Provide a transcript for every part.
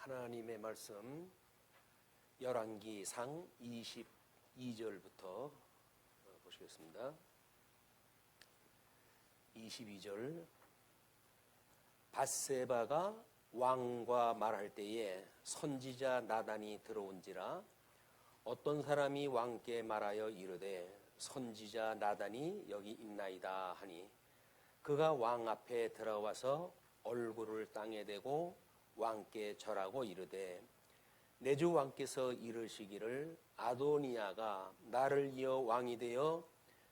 하나님의 말씀 열왕기상 22절부터 보시겠습니다. 22절. 밧세바가 왕과 말할 때에 선지자 나단이 들어온지라 어떤 사람이 왕께 말하여 이르되 선지자 나단이 여기 있나이다 하니 그가 왕 앞에 들어와서 얼굴을 땅에 대고 왕께 절하고 이르되 내 주 왕께서 이르시기를 아도니아가 나를 이어 왕이 되어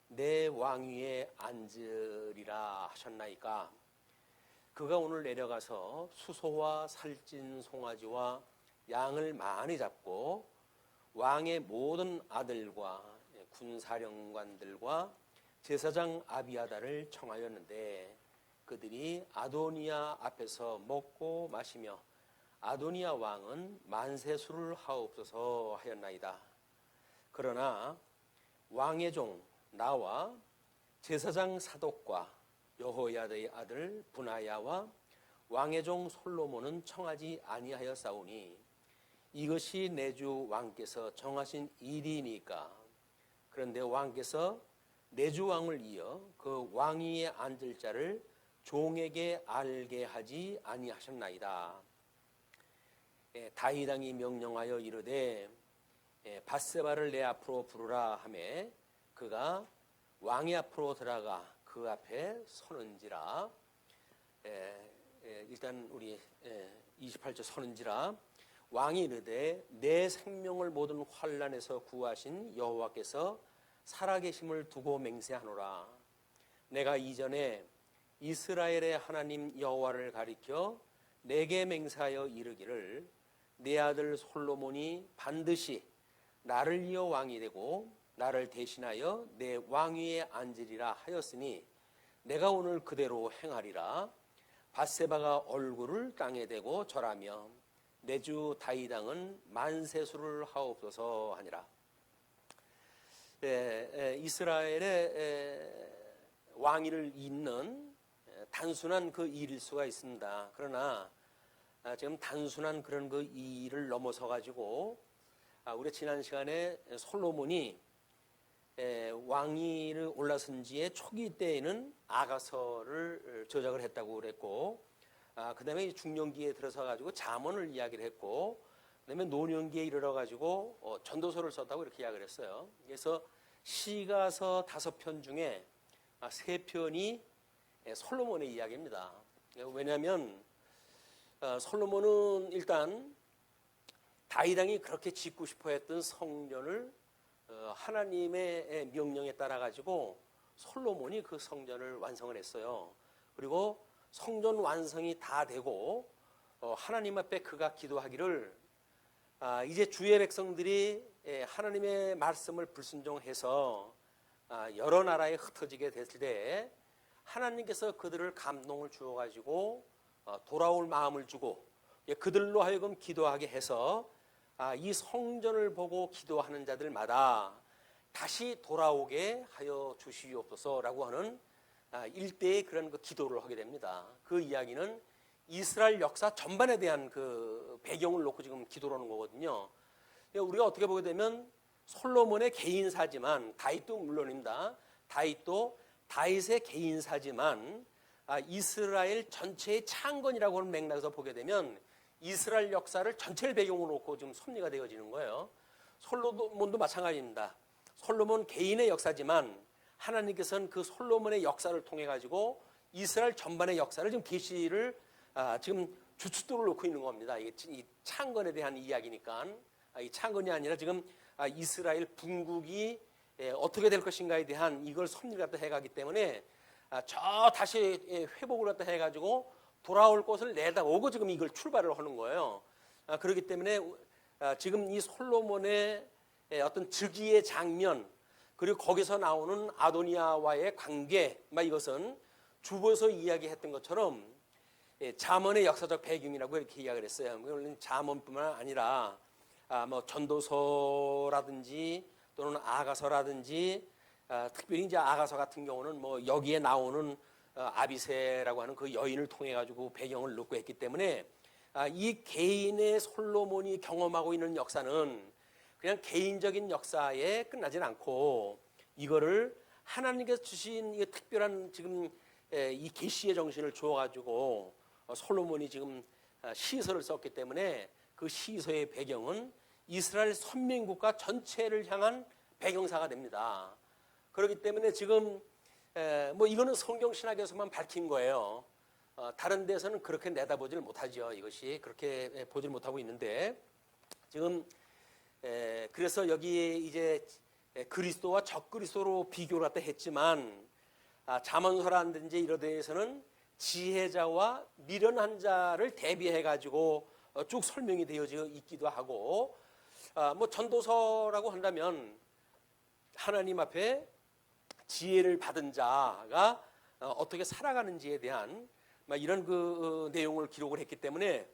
내 왕위에 앉으리라 하셨나이까. 그가 오늘 내려가서 수소와 살찐 송아지와 양을 많이 잡고 왕의 모든 아들과 군사령관들과 제사장 아비아다를 청하였는데 그들이 아도니아 앞에서 먹고 마시며 아도니아 왕은 만세술을 하옵소서 하였나이다. 그러나 왕의 종 나와 제사장 사독과 여호야다의 아들 분하야와 왕의 종 솔로몬은 청하지 아니하였사오니 이것이 내 주 왕께서 정하신 일이니까. 그런데 왕께서 내 주 왕을 이어 그 왕위에 앉을 자를 종에게 알게 하지 아니하셨나이다. 다윗 왕이 명령하여 이르되 밧세바를 내 앞으로 부르라 하매 그가 왕의 앞으로 들어가 그 앞에 서는지라. 일단 우리 28절 서는지라. 왕이 이르되 내 생명을 모든 환난에서 구하신 여호와께서 살아계심을 두고 맹세하노라. 내가 이전에 이스라엘의 하나님 여호와를 가리켜 내게 맹세하여 이르기를 내 아들 솔로몬이 반드시 나를 이어 왕이 되고 나를 대신하여 내 왕위에 앉으리라 하였으니 내가 오늘 그대로 행하리라. 밧세바가 얼굴을 땅에 대고 절하며 내 주 다윗 왕은 만세술을 하옵소서 하니라. 이스라엘의 왕위를 잇는 단순한 그 일일 수가 있습니다. 그러나 지금 단순한 그런 그 일을 넘어서 가지고 우리 지난 시간에 솔로몬이 왕위를 올라선 지의 초기 때에는 아가서를 저작을 했다고 그랬고, 그 다음에 중년기에 들어서 가지고 잠언을 이야기를 했고, 그 다음에 노년기에 이르러 가지고 전도서를 썼다고 이렇게 이야기를 했어요. 그래서 시가서 5편 중에 3편이 솔로몬의 이야기입니다. 왜냐하면 솔로몬은 일단 다윗 왕이 그렇게 짓고 싶어 했던 성전을 하나님의 명령에 따라 가지고 솔로몬이 그 성전을 완성을 했어요. 그리고 성전 완성이 다 되고 하나님 앞에 그가 기도하기를 이제 주의 백성들이 하나님의 말씀을 불순종해서 여러 나라에 흩어지게 됐을 때 하나님께서 그들을 감동을 주어가지고 돌아올 마음을 주고 그들로 하여금 기도하게 해서 이 성전을 보고 기도하는 자들마다 다시 돌아오게 하여 주시옵소서라고 하는 일대의 그런 그 기도를 하게 됩니다. 그 이야기는 이스라엘 역사 전반에 대한 그 배경을 놓고 지금 기도를 하는 거거든요. 우리가 어떻게 보게 되면 솔로몬의 개인사지만, 다윗도 물론입니다. 다윗의 개인사지만 이스라엘 전체의 창건이라고 하는 맥락에서 보게 되면 이스라엘 역사를 전체를 배경으로 놓고 지금 섭리가 되어지는 거예요. 솔로몬도 마찬가지입니다. 솔로몬 개인의 역사지만 하나님께서는 그 솔로몬의 역사를 통해 가지고 이스라엘 전반의 역사를 지금 계시를 지금 주춧돌을 놓고 있는 겁니다. 이 창건에 대한 이야기니까. 이 창건이 아니라 지금 이스라엘 분국이 어떻게 될 것인가에 대한 이걸 섭리를 갖다 해가기 때문에 저 다시 회복을 갖다 해가지고 돌아올 곳을 내다오고 지금 이걸 출발을 하는 거예요. 그렇기 때문에 지금 이 솔로몬의 어떤 즉위의 장면, 그리고 거기서 나오는 아도니아와의 관계, 이것은 주보에서 이야기했던 것처럼 잠언의 역사적 배경이라고 이렇게 이야기를 했어요. 물론 잠언뿐만 아니라 뭐 전도서라든지 또는 아가서라든지, 특별히 이제 아가서 같은 경우는 뭐 여기에 나오는 아비새라고 하는 그 여인을 통해 가지고 배경을 넣고 했기 때문에 이 개인의 솔로몬이 경험하고 있는 역사는 그냥 개인적인 역사에 끝나진 않고 이거를 하나님께서 주신 이 특별한 지금 이 계시의 정신을 주어가지고 솔로몬이 지금 시서를 썼기 때문에 그 시서의 배경은 이스라엘 선민국가 전체를 향한 배경사가 됩니다. 그렇기 때문에 지금 뭐 이거는 성경 신학에서만 밝힌 거예요. 다른 데서는 그렇게 내다보지를 못하죠. 이것이 그렇게 보질 못하고 있는데 지금 그래서 여기에 이제 그리스도와 적그리스도로 비교를 갖다 했지만 잠언서라든지 이런 데에서는 지혜자와 미련한 자를 대비해 가지고 쭉 설명이 되어져 있기도 하고 뭐 전도서라고 한다면 하나님 앞에 지혜를 받은 자가 어떻게 살아가는지에 대한 이런 그 내용을 기록을 했기 때문에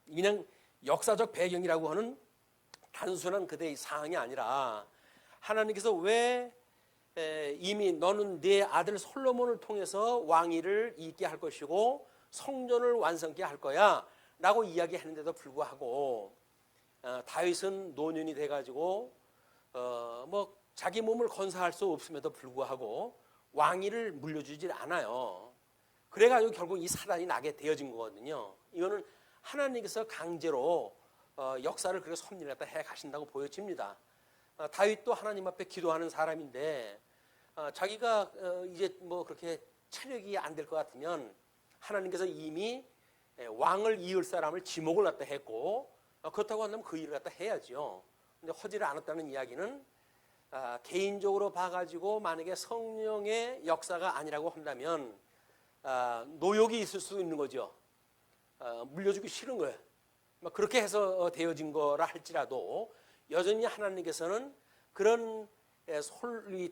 그냥 역사적 배경이라고 하는 단순한 그대의 사항이 아니라 하나님께서 왜 이미 너는 네 아들 솔로몬을 통해서 왕위를 잇게 할 것이고 성전을 완성케 할 거야 라고 이야기했는데도 불구하고 다윗은 노년이 돼가지고 뭐 자기 몸을 건사할 수 없음에도 불구하고 왕위를 물려주질 않아요. 그래가지고 결국 이 사단이 나게 되어진 거거든요. 이거는 하나님께서 강제로 역사를 그렇게 섭리를 갖다 해 가신다고 보여집니다. 다윗도 하나님 앞에 기도하는 사람인데 자기가 이제 뭐 그렇게 체력이 안 될 것 같으면 하나님께서 이미 왕을 이을 사람을 지목을 갖다 했고 그렇다고 한다면 그 일을 갖다 해야죠. 근데 허지를 않았다는 이야기는 개인적으로 봐가지고 만약에 성령의 역사가 아니라고 한다면 노욕이 있을 수 있는 거죠. 물려주기 싫은 거예요. 그렇게 해서 되어진 거라 할지라도 여전히 하나님께서는 그런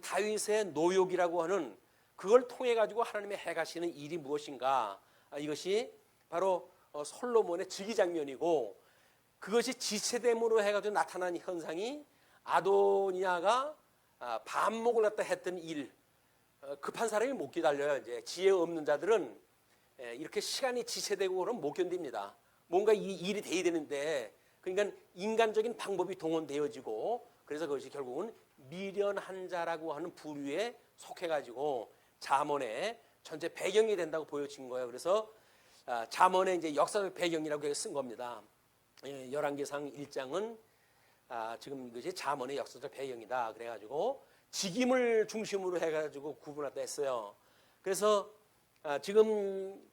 다윗의 노욕이라고 하는 그걸 통해 가지고 하나님의 해가시는 일이 무엇인가, 이것이 바로 솔로몬의 즉위 장면이고 그것이 지체됨으로 해가지고 나타난 현상이 아도니아가 반목을 갖다 했던 일. 급한 사람이 못 기다려요. 이제 지혜 없는 자들은 이렇게 시간이 지체되고 그러면 못 견딥니다. 뭔가 이 일이 돼야 되는데 그러니까 인간적인 방법이 동원되어지고 그래서 그것이 결국은 미련한 자라고 하는 부류에 속해가지고 잠언의 전체 배경이 된다고 보여진 거예요. 그래서 잠언의 이제 역사적 배경이라고 쓴 겁니다. 열왕기상 1장은 지금 이것이 잠언의 역사적 배경이다. 그래가지고 직임을 중심으로 해가지고 구분하다 했어요. 그래서 지금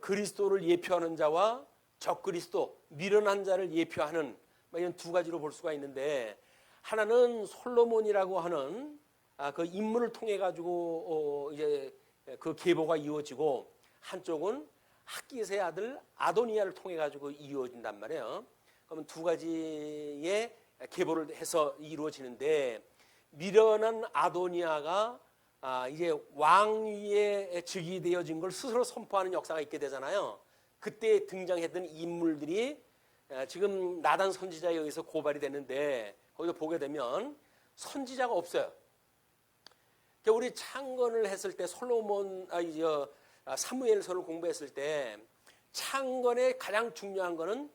그리스도를 예표하는 자와 적그리스도, 미련한 자를 예표하는 이런 두 가지로 볼 수가 있는데 하나는 솔로몬이라고 하는 그 인물을 통해 가지고 이제 그 계보가 이루어지고 한쪽은 학깃의 아들 아도니아를 통해 가지고 이루어진단 말이에요. 그러면 두 가지의 계보를 해서 이루어지는데 미련한 아도니아가 이제 왕위에 즉위되어진 걸 스스로 선포하는 역사가 있게 되잖아요. 그때 등장했던 인물들이 지금 나단 선지자에 의해서 고발이 됐는데 거기서 보게 되면 선지자가 없어요. 우리 창건을 했을 때 솔로몬 사무엘서를 공부했을 때 창건의 가장 중요한 거는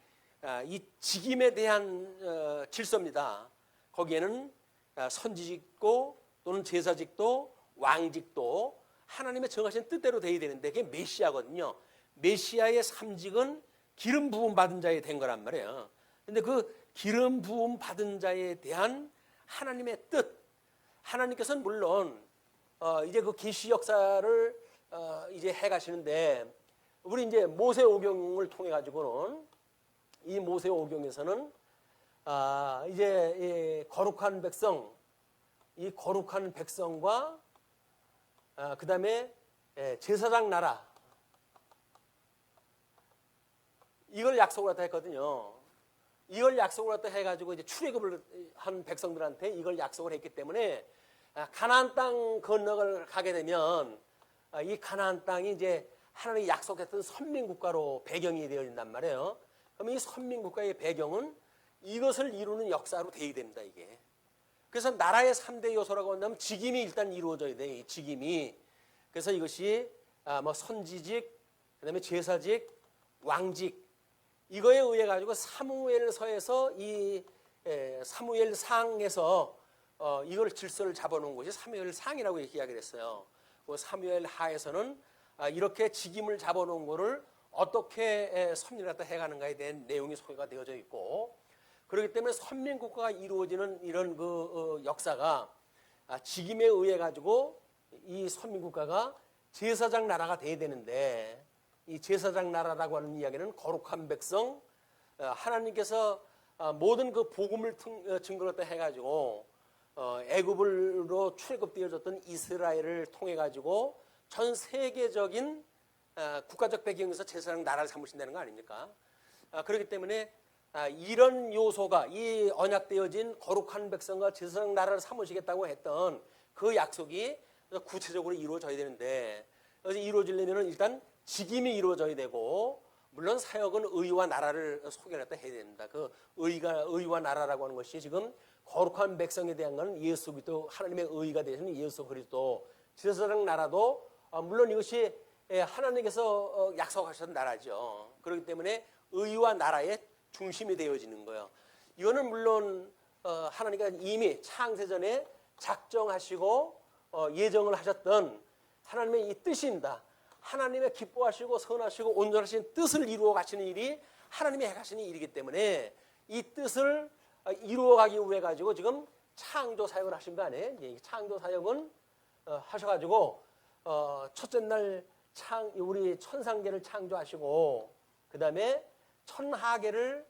이 직임에 대한 질서입니다. 거기에는 선지직도 또는 제사직도 왕직도 하나님의 정하신 뜻대로 돼야 되는데 그게 메시아거든요. 메시아의 삼직은 기름 부음 받은 자에 된 거란 말이에요. 근데 그 기름 부음 받은 자에 대한 하나님의 뜻, 하나님께서는 물론 이제 그 계시 역사를 이제 해 가시는데 우리 이제 모세오경을 통해 가지고는 이 모세오경에서는 이제 거룩한 백성, 이 거룩한 백성과 그다음에 제사장 나라 이걸 약속을 갖다 했거든요. 이걸 약속을 갖다 해가지고 이제 출애굽을 한 백성들한테 이걸 약속을 했기 때문에 가나안 땅 건너를 가게 되면 이 가나안 땅이 이제 하나님이 약속했던 선민국가로 배경이 되어진단 말이에요. 그럼 이 선민국가의 배경은 이것을 이루는 역사로 되어야 됩니다. 이게. 그래서 나라의 3대 요소라고 한다면 직임이 일단 이루어져야 돼요. 이 직임이. 그래서 이것이 뭐 선지직, 그다음에 제사직, 왕직 이거에 의해 가지고 사무엘서에서 이 사무엘상에서 이걸 질서를 잡아놓은 것이 사무엘상이라고 이야기를 했어요. 그 사무엘하에서는 이렇게 직임을 잡아놓은 거를 어떻게 섭리를 갖다 해가는가에 대한 내용이 소개가 되어져 있고, 그렇기 때문에 선민국가가 이루어지는 이런 그 역사가 직임에 의해 가지고 이 선민국가가 제사장 나라가 돼야 되는데, 이 제사장 나라라고 하는 이야기는 거룩한 백성, 하나님께서 모든 그 복음을 증거로 해가지고 애굽으로 출애굽되어졌던 이스라엘을 통해 가지고 전 세계적인 국가적 배경에서 제사장 나라를 삼으신다는 거 아닙니까? 그렇기 때문에 이런 요소가 이 언약되어진 거룩한 백성과 제사장 나라를 삼으시겠다고 했던 그 약속이 구체적으로 이루어져야 되는데, 이루어지려면 일단 직임이 이루어져야 되고, 물론 사역은 의와 나라를 소개를 해야 됩니다. 그 의와 나라라고 하는 것이 지금 거룩한 백성에 대한 건 예수 그리스도, 하나님의 의가 되시는 예수 그리스도, 제사장 나라도 물론 이것이 하나님께서 약속하셨던 나라죠. 그렇기 때문에 의와 나라의 중심이 되어지는 거예요. 이거는 물론 하나님께서 이미 창세전에 작정하시고 예정을 하셨던 하나님의 이 뜻입니다. 하나님의 기뻐하시고 선하시고 온전하신 뜻을 이루어 가시는 일이 하나님이 해가시는 일이기 때문에 이 뜻을 이루어가기 위해 가지고 지금 창조 사역을 하신 거 아니에요? 창조 사역은 하셔가지고 첫째 날 우리 천상계를 창조하시고, 그 다음에 천하계를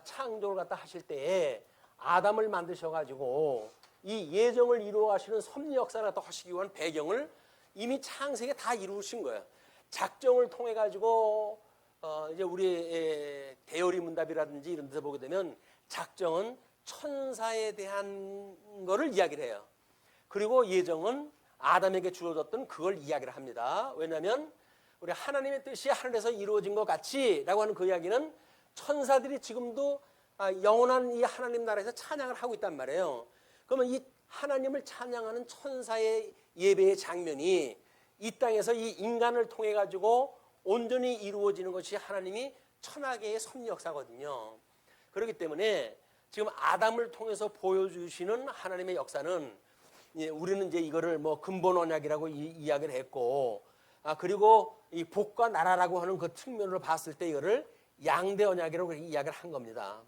창조를 갖다 하실 때에 아담을 만드셔가지고 이 예정을 이루어가시는 섭리 역사를 갖다 하시기 위한 배경을 이미 창세기에 다 이루신 거예요. 작정을 통해 가지고 이제 우리 대요리 문답이라든지 이런 데서 보게 되면 작정은 천사에 대한 거를 이야기를 해요. 그리고 예정은 아담에게 주어졌던 그걸 이야기를 합니다. 왜냐하면 우리 하나님의 뜻이 하늘에서 이루어진 것 같이라고 하는 그 이야기는 천사들이 지금도 영원한 이 하나님 나라에서 찬양을 하고 있단 말이에요. 그러면 이 하나님을 찬양하는 천사의 예배의 장면이 이 땅에서 이 인간을 통해 가지고 온전히 이루어지는 것이 하나님이 천하계의 섭리 역사거든요. 그렇기 때문에 지금 아담을 통해서 보여주시는 하나님의 역사는, 우리는 이제 이거를 뭐 근본 언약이라고 이야기를 했고, 그리고 이 복과 나라라고 하는 그 측면으로 봤을 때 이거를 양대 언약이라고 이야기를 한 겁니다.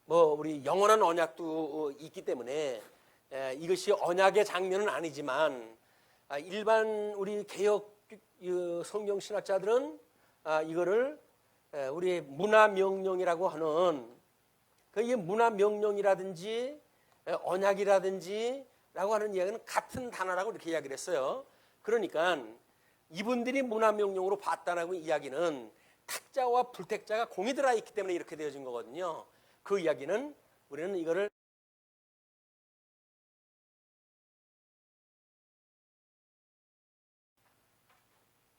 뭐 우리 영원한 언약도 있기 때문에 이것이 언약의 장면은 아니지만, 일반 우리 개혁 성경 신학자들은 이거를 우리 문화 명령이라고 하는, 이 문화 명령이라든지 언약이라든지 라고 하는 이야기는 같은 단어라고 이렇게 이야기를 했어요. 그러니까 이분들이 문화 명령으로 봤다라고 이야기는 탁자와 불택자가 공이 들어 있기 때문에 이렇게 되어진 거거든요. 그 이야기는 우리는 이거를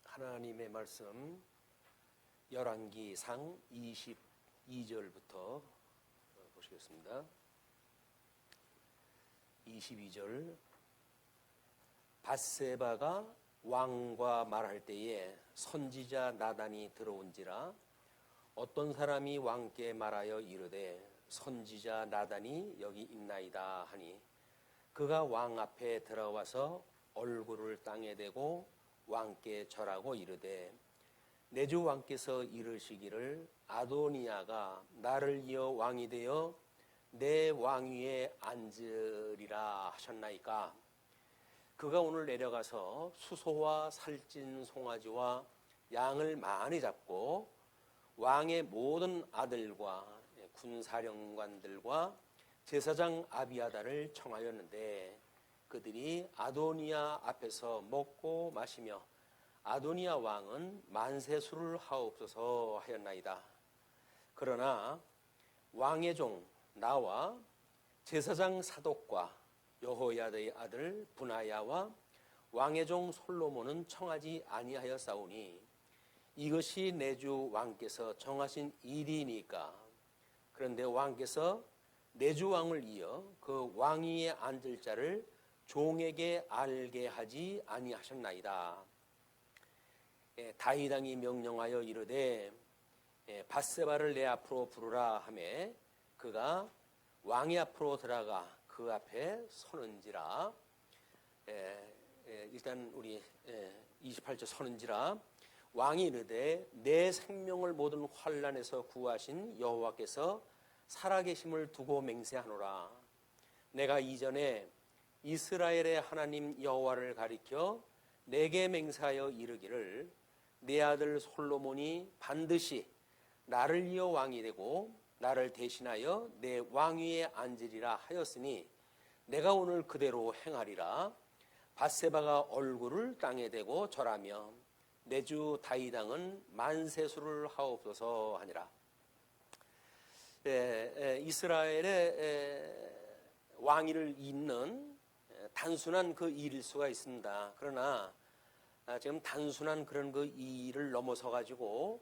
하나님의 말씀 열왕기상 22절부터 보시겠습니다. 22절. 밧세바가 왕과 말할 때에 선지자 나단이 들어온지라 어떤 사람이 왕께 말하여 이르되 선지자 나단이 여기 있나이다 하니, 그가 왕 앞에 들어와서 얼굴을 땅에 대고 왕께 절하고 이르되 내 주 왕께서 이르시기를 아도니아가 나를 이어 왕이 되어 내 왕위에 앉으리라 하셨나이까. 그가 오늘 내려가서 수소와 살찐 송아지와 양을 많이 잡고 왕의 모든 아들과 군사령관들과 제사장 아비아다를 청하였는데, 그들이 아도니아 앞에서 먹고 마시며 아도니아 왕은 만세술을 하옵소서 하였나이다. 그러나 왕의 종 나와 제사장 사독과 여호야다의 아들 분하야와 왕의 종 솔로몬은 청하지 아니하였사오니 이것이 내 주 왕께서 정하신 일이니까. 그런데 왕께서 내 주 왕을 이어 그 왕위에 앉을 자를 종에게 알게 하지 아니하셨나이다. 다윗 왕이 명령하여 이르되 밧세바를 내 앞으로 부르라 하매 그가 왕이 앞으로 들어가 그 앞에 서는지라. 일단 우리 28절 서는지라. 왕이 이르되 내 생명을 모든 환난에서 구하신 여호와께서 살아계심을 두고 맹세하노라. 내가 이전에 이스라엘의 하나님 여호와를 가리켜 내게 맹세하여 이르기를 내 아들 솔로몬이 반드시 나를 이어 왕이 되고 나를 대신하여 내 왕위에 앉으리라 하였으니 내가 오늘 그대로 행하리라. 밧세바가 얼굴을 땅에 대고 절하며 내 주 다윗 왕은 만세수를 하옵소서 하니라. 이스라엘의 왕위를 잇는 단순한 그 일일 수가 있습니다. 그러나 지금 단순한 그런 그 일을 넘어서 가지고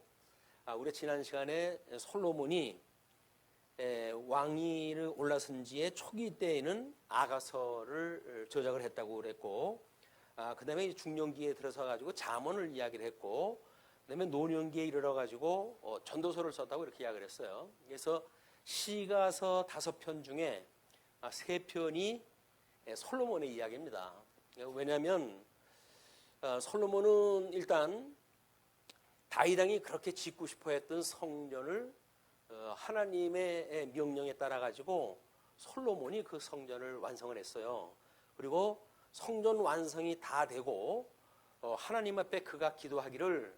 우리 지난 시간에 솔로몬이 왕위를 올라선 지의 초기 때에는 아가서를 저작을 했다고 그랬고, 그 다음에 중년기에 들어서 가지고 잠언을 이야기를 했고, 그 다음에 노년기에 이르러 가지고 전도서를 썼다고 이렇게 이야기를 했어요. 그래서 시가서 5편 중에 3편이 솔로몬의 이야기입니다. 왜냐하면 솔로몬은 일단 다윗 왕이 그렇게 짓고 싶어했던 성전을 하나님의 명령에 따라 가지고 솔로몬이 그 성전을 완성을 했어요. 그리고 성전 완성이 다 되고 하나님 앞에 그가 기도하기를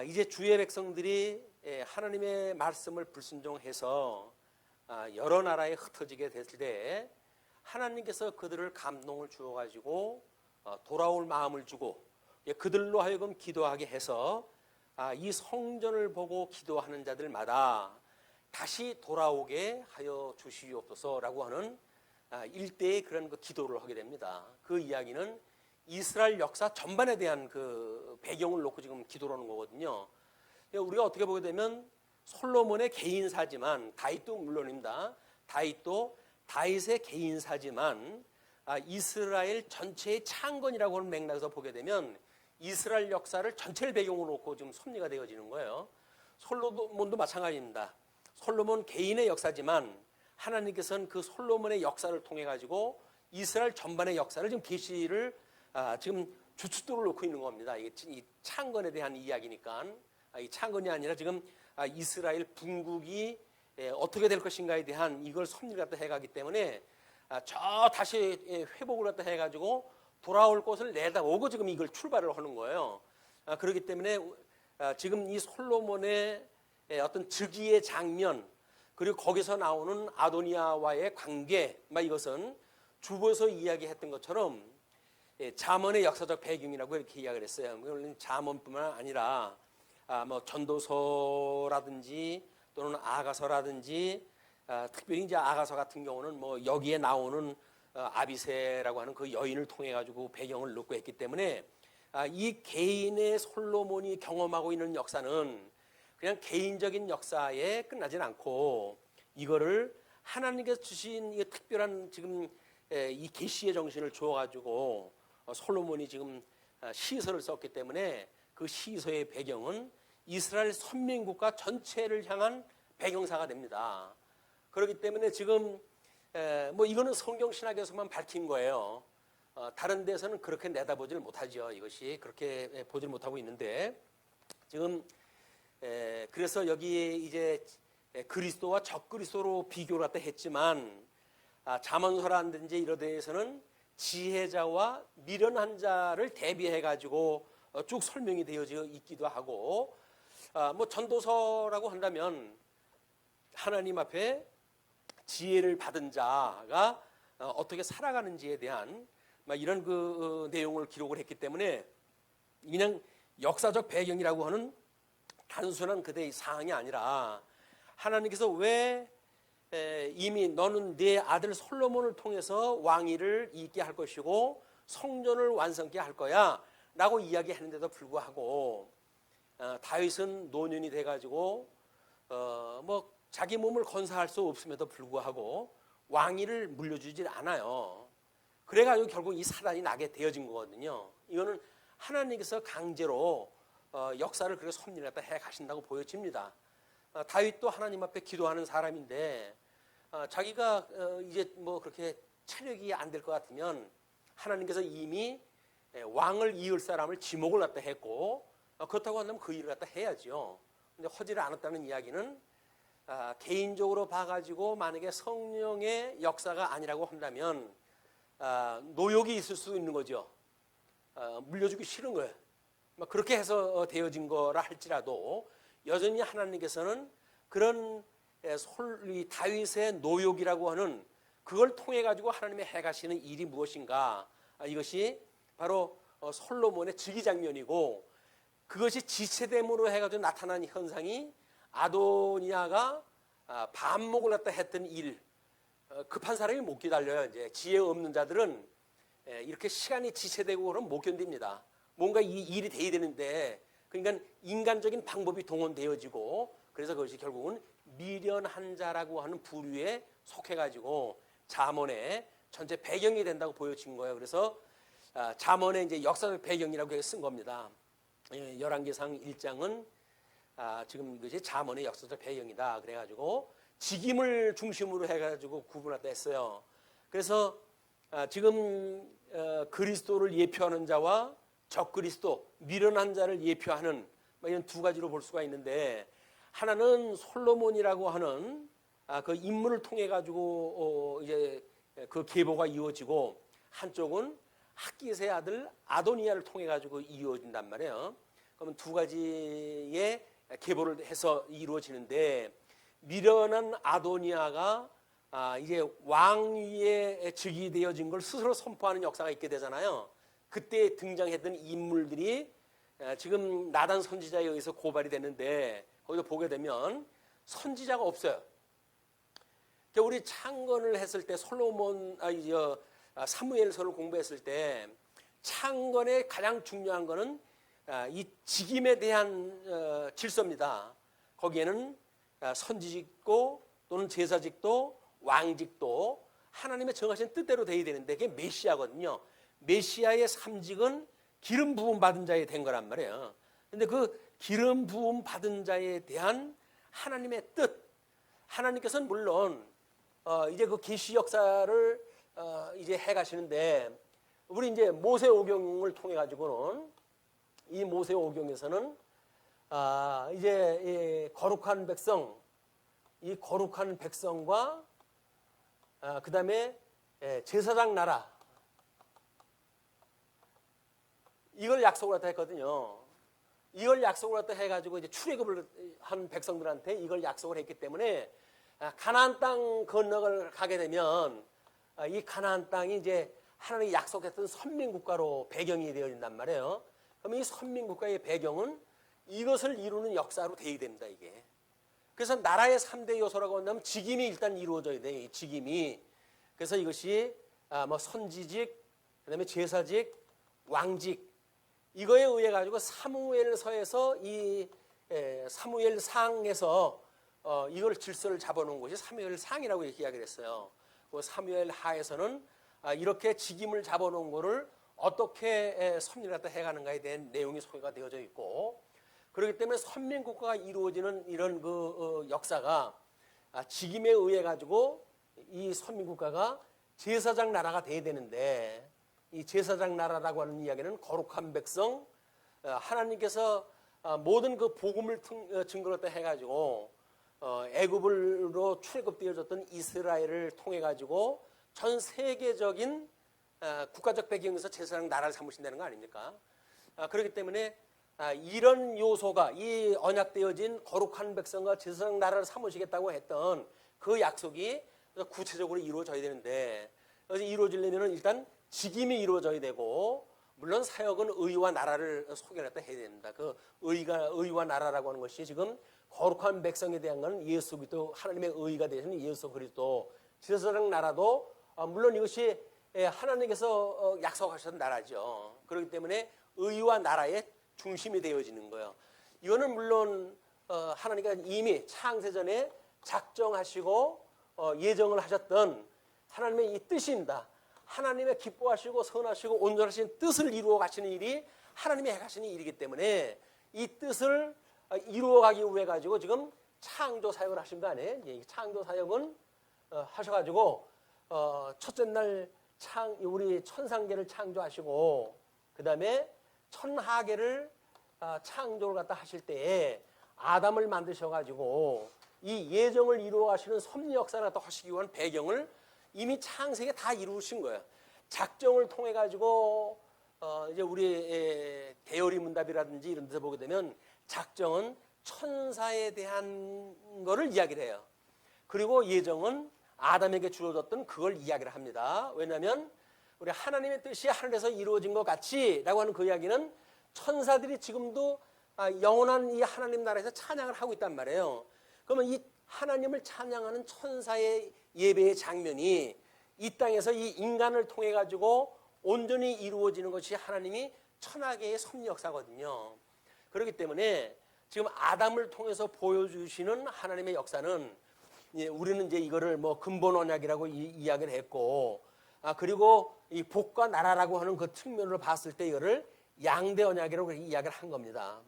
이제 주의 백성들이 하나님의 말씀을 불순종해서 여러 나라에 흩어지게 됐을 때 하나님께서 그들을 감동을 주어 가지고 돌아올 마음을 주고 그들로 하여금 기도하게 해서 이 성전을 보고 기도하는 자들마다 다시 돌아오게 하여 주시옵소서라고 하는 일대의 그런 그 기도를 하게 됩니다. 그 이야기는 이스라엘 역사 전반에 대한 그 배경을 놓고 지금 기도를 하는 거거든요. 우리가 어떻게 보게 되면 솔로몬의 개인사지만, 다윗도 물론입니다. 다윗도 다윗의 개인사지만 이스라엘 전체의 창건이라고 하는 맥락에서 보게 되면 이스라엘 역사를 전체를 배경으로 놓고 지금 섭리가 되어지는 거예요. 솔로몬도 마찬가지입니다. 솔로몬 개인의 역사지만 하나님께서는 그 솔로몬의 역사를 통해 가지고 이스라엘 전반의 역사를 지금 계시를 지금 주춧돌을 놓고 있는 겁니다. 이 창건에 대한 이야기니까 이 창건이 아니라 지금 이스라엘 분국이 어떻게 될 것인가에 대한 이걸 섭리를 갖다 해가기 때문에 저 다시 회복을 갖다 해가지고 돌아올 곳을 내다오고 지금 이걸 출발을 하는 거예요. 그렇기 때문에 지금 이 솔로몬의 어떤 즉위의 장면 그리고 거기서 나오는 아도니아와의 관계, 이것은 주보에서 이야기했던 것처럼 잠언의 역사적 배경이라고 이렇게 이야기를 했어요. 물론 잠언뿐만 아니라 뭐 전도서라든지 또는 아가서라든지 특별히 이제 아가서 같은 경우는 뭐 여기에 나오는 아비새라고 하는 그 여인을 통해 가지고 배경을 놓고 했기 때문에 이 개인의 솔로몬이 경험하고 있는 역사는 그냥 개인적인 역사에 끝나진 않고 이거를 하나님께서 주신 이 특별한 지금 이 계시의 정신을 주어 가지고 솔로몬이 지금 시서를 썼기 때문에 그 시서의 배경은 이스라엘 선민국가 전체를 향한 배경사가 됩니다. 그렇기 때문에 지금 뭐 이거는 성경 신학에서만 밝힌 거예요. 다른 데서는 그렇게 내다보지를 못하죠. 이것이 그렇게 보질 못하고 있는데 지금 그래서 여기에 이제 그리스도와 적그리스도로 비교를 갖다 했지만 잠언서라든지 이런 데에서는 지혜자와 미련한 자를 대비해 가지고 쭉 설명이 되어져 있기도 하고 뭐 전도서라고 한다면 하나님 앞에 지혜를 받은 자가 어떻게 살아가는지에 대한 이런 그 내용을 기록을 했기 때문에 그냥 역사적 배경이라고 하는 단순한 그대의 사항이 아니라 하나님께서 왜 이미 너는 네 아들 솔로몬을 통해서 왕위를 잇게 할 것이고 성전을 완성케 할 거야 라고 이야기했는데도 불구하고 다윗은 노년이 돼가지고 뭐 자기 몸을 건사할 수 없음에도 불구하고 왕위를 물려주질 않아요. 그래가지고 결국 이 사단이 나게 되어진 거거든요. 이거는 하나님께서 강제로 역사를 그렇게 섭리를 갖다 해 가신다고 보여집니다. 다윗도 하나님 앞에 기도하는 사람인데 자기가 이제 뭐 그렇게 체력이 안 될 것 같으면 하나님께서 이미 왕을 이을 사람을 지목을 갖다 했고 그렇다고 한다면 그 일을 갖다 해야죠. 근데 허지를 않았다는 이야기는 개인적으로 봐가지고 만약에 성령의 역사가 아니라고 한다면 노욕이 있을 수 있는 거죠. 물려주기 싫은 거예요. 그렇게 해서 되어진 거라 할지라도 여전히 하나님께서는 그런 이 다윗의 노욕이라고 하는 그걸 통해 가지고 하나님의 해가시는 일이 무엇인가, 이것이 바로 솔로몬의 즉위 장면이고 그것이 지체됨으로 해가지고 나타난 현상이 아도니아가 반목을 갖다 했던 일. 급한 사람이 못 기다려요. 이제 지혜 없는 자들은 이렇게 시간이 지체되고 그러면 못 견딥니다. 뭔가 이 일이 돼야 되는데 그러니까 인간적인 방법이 동원되어지고 그래서 그것이 결국은 미련한 자라고 하는 부류에 속해가지고 잠언의 전체 배경이 된다고 보여진 거예요. 그래서 잠언의 이제 역사적 배경이라고 쓴 겁니다. 열왕기상 1장은 지금 이것이 잠언의 역사적 배경이다. 그래가지고 직임을 중심으로 해가지고 구분하다 했어요. 그래서 지금 그리스도를 예표하는 자와 적그리스도, 미련한 자를 예표하는 이런 두 가지로 볼 수가 있는데 하나는 솔로몬이라고 하는 그 인물을 통해 가지고 이제 그 계보가 이루어지고 한쪽은 학깃의 아들 아도니아를 통해 가지고 이루어진단 말이에요. 그러면 두 가지의 계보를 해서 이루어지는데 미련한 아도니아가 이제 왕위에 즉위되어진 걸 스스로 선포하는 역사가 있게 되잖아요. 그때 등장했던 인물들이 지금 나단 선지자에 의해서 고발이 됐는데 거기서 보게 되면 선지자가 없어요. 우리 창건을 했을 때 솔로몬 사무엘서를 공부했을 때 창건의 가장 중요한 거는 이 직임에 대한 질서입니다. 거기에는 선지직도 또는 제사직도 왕직도 하나님의 정하신 뜻대로 돼야 되는데 그게 메시아거든요. 메시아의 삼직은 기름 부음 받은 자에 된 거란 말이에요. 근데 그 기름 부음 받은 자에 대한 하나님의 뜻, 하나님께서는 물론 이제 그 계시 역사를 이제 해 가시는데 우리 이제 모세오경을 통해 가지고는 이 모세오경에서는 이제 거룩한 백성, 이 거룩한 백성과 그다음에 제사장 나라 이걸 약속을 갖다 했거든요. 이걸 약속을 갖다 해가지고 이제 출애굽을 한 백성들한테 이걸 약속을 했기 때문에 가나안 땅 건너를 가게 되면 이 가나안 땅이 이제 하나님이 약속했던 선민국가로 배경이 되어진단 말이에요. 그럼 이 선민국가의 배경은 이것을 이루는 역사로 되어야 됩니다. 이게. 그래서 나라의 3대 요소라고 한다면 직임이 일단 이루어져야 돼요. 이 직임이. 그래서 이것이 뭐 선지직, 그다음에 제사직, 왕직 이거에 의해 가지고 사무엘서에서 이 사무엘상에서 이걸 질서를 잡아놓은 것이 사무엘상이라고 이렇게 이야기를 했어요. 그 사무엘하에서는 이렇게 직임을 잡아놓은 것을 어떻게 섭리를 갖다 해가는가에 대한 내용이 소개가 되어져 있고 그렇기 때문에 선민국가가 이루어지는 이런 그 역사가 직임에 의해 가지고 이 선민국가가 제사장 나라가 돼야 되는데 이 제사장 나라라고 하는 이야기는 거룩한 백성, 하나님께서 모든 그 복음을 증거로 해가지고 애굽으로 출애굽되어졌던 이스라엘을 통해 가지고 전 세계적인 국가적 배경에서 제사장 나라를 삼으신다는 거 아닙니까? 그렇기 때문에 이런 요소가 이 언약되어진 거룩한 백성과 제사장 나라를 삼으시겠다고 했던 그 약속이 구체적으로 이루어져야 되는데 이루어지려면 일단 직임이 이루어져야 되고 물론 사역은 의와 나라를 소개를 해야 됩니다. 그 의와 나라라고 하는 것이 지금 거룩한 백성에 대한 건 예수 그리스도 하나님의 의가 되시는 예수 그리스도 제사장 나라도 물론 이것이 하나님께서 약속하셨던 나라죠. 그렇기 때문에 의와 나라의 중심이 되어지는 거예요. 이거는 물론 하나님께서 이미 창세전에 작정하시고 예정을 하셨던 하나님의 이 뜻입니다. 하나님의 기뻐하시고 선하시고 온전하신 뜻을 이루어 가시는 일이 하나님의 행하시는 일이기 때문에 이 뜻을 이루어가기 위해 가지고 지금 창조 사역을 하신 거 아니에요? 이 창조 사역은 하셔가지고 첫째 날 우리 천상계를 창조하시고 그 다음에 천하계를 창조를 갖다 하실 때에 아담을 만드셔가지고 이 예정을 이루어가시는 섭리 역사를 갖다 하시기 위한 배경을 이미 창세기에 다 이루신 거예요. 작정을 통해 가지고 이제 우리 대열이 문답이라든지 이런 데서 보게 되면 작정은 천사에 대한 거를 이야기를 해요. 그리고 예정은 아담에게 주어졌던 그걸 이야기를 합니다. 왜냐하면 우리 하나님의 뜻이 하늘에서 이루어진 것 같이 라고 하는 그 이야기는 천사들이 지금도 영원한 이 하나님 나라에서 찬양을 하고 있단 말이에요. 그러면 이 하나님을 찬양하는 천사의 예배의 장면이 이 땅에서 이 인간을 통해 가지고 온전히 이루어지는 것이 하나님이 천하계의 섭리 역사거든요. 그렇기 때문에 지금 아담을 통해서 보여주시는 하나님의 역사는 우리는 이제 이거를 뭐 근본 언약이라고 이야기를 했고, 그리고 이 복과 나라라고 하는 그 측면으로 봤을 때 이거를 양대 언약이라고 이야기를 한 겁니다.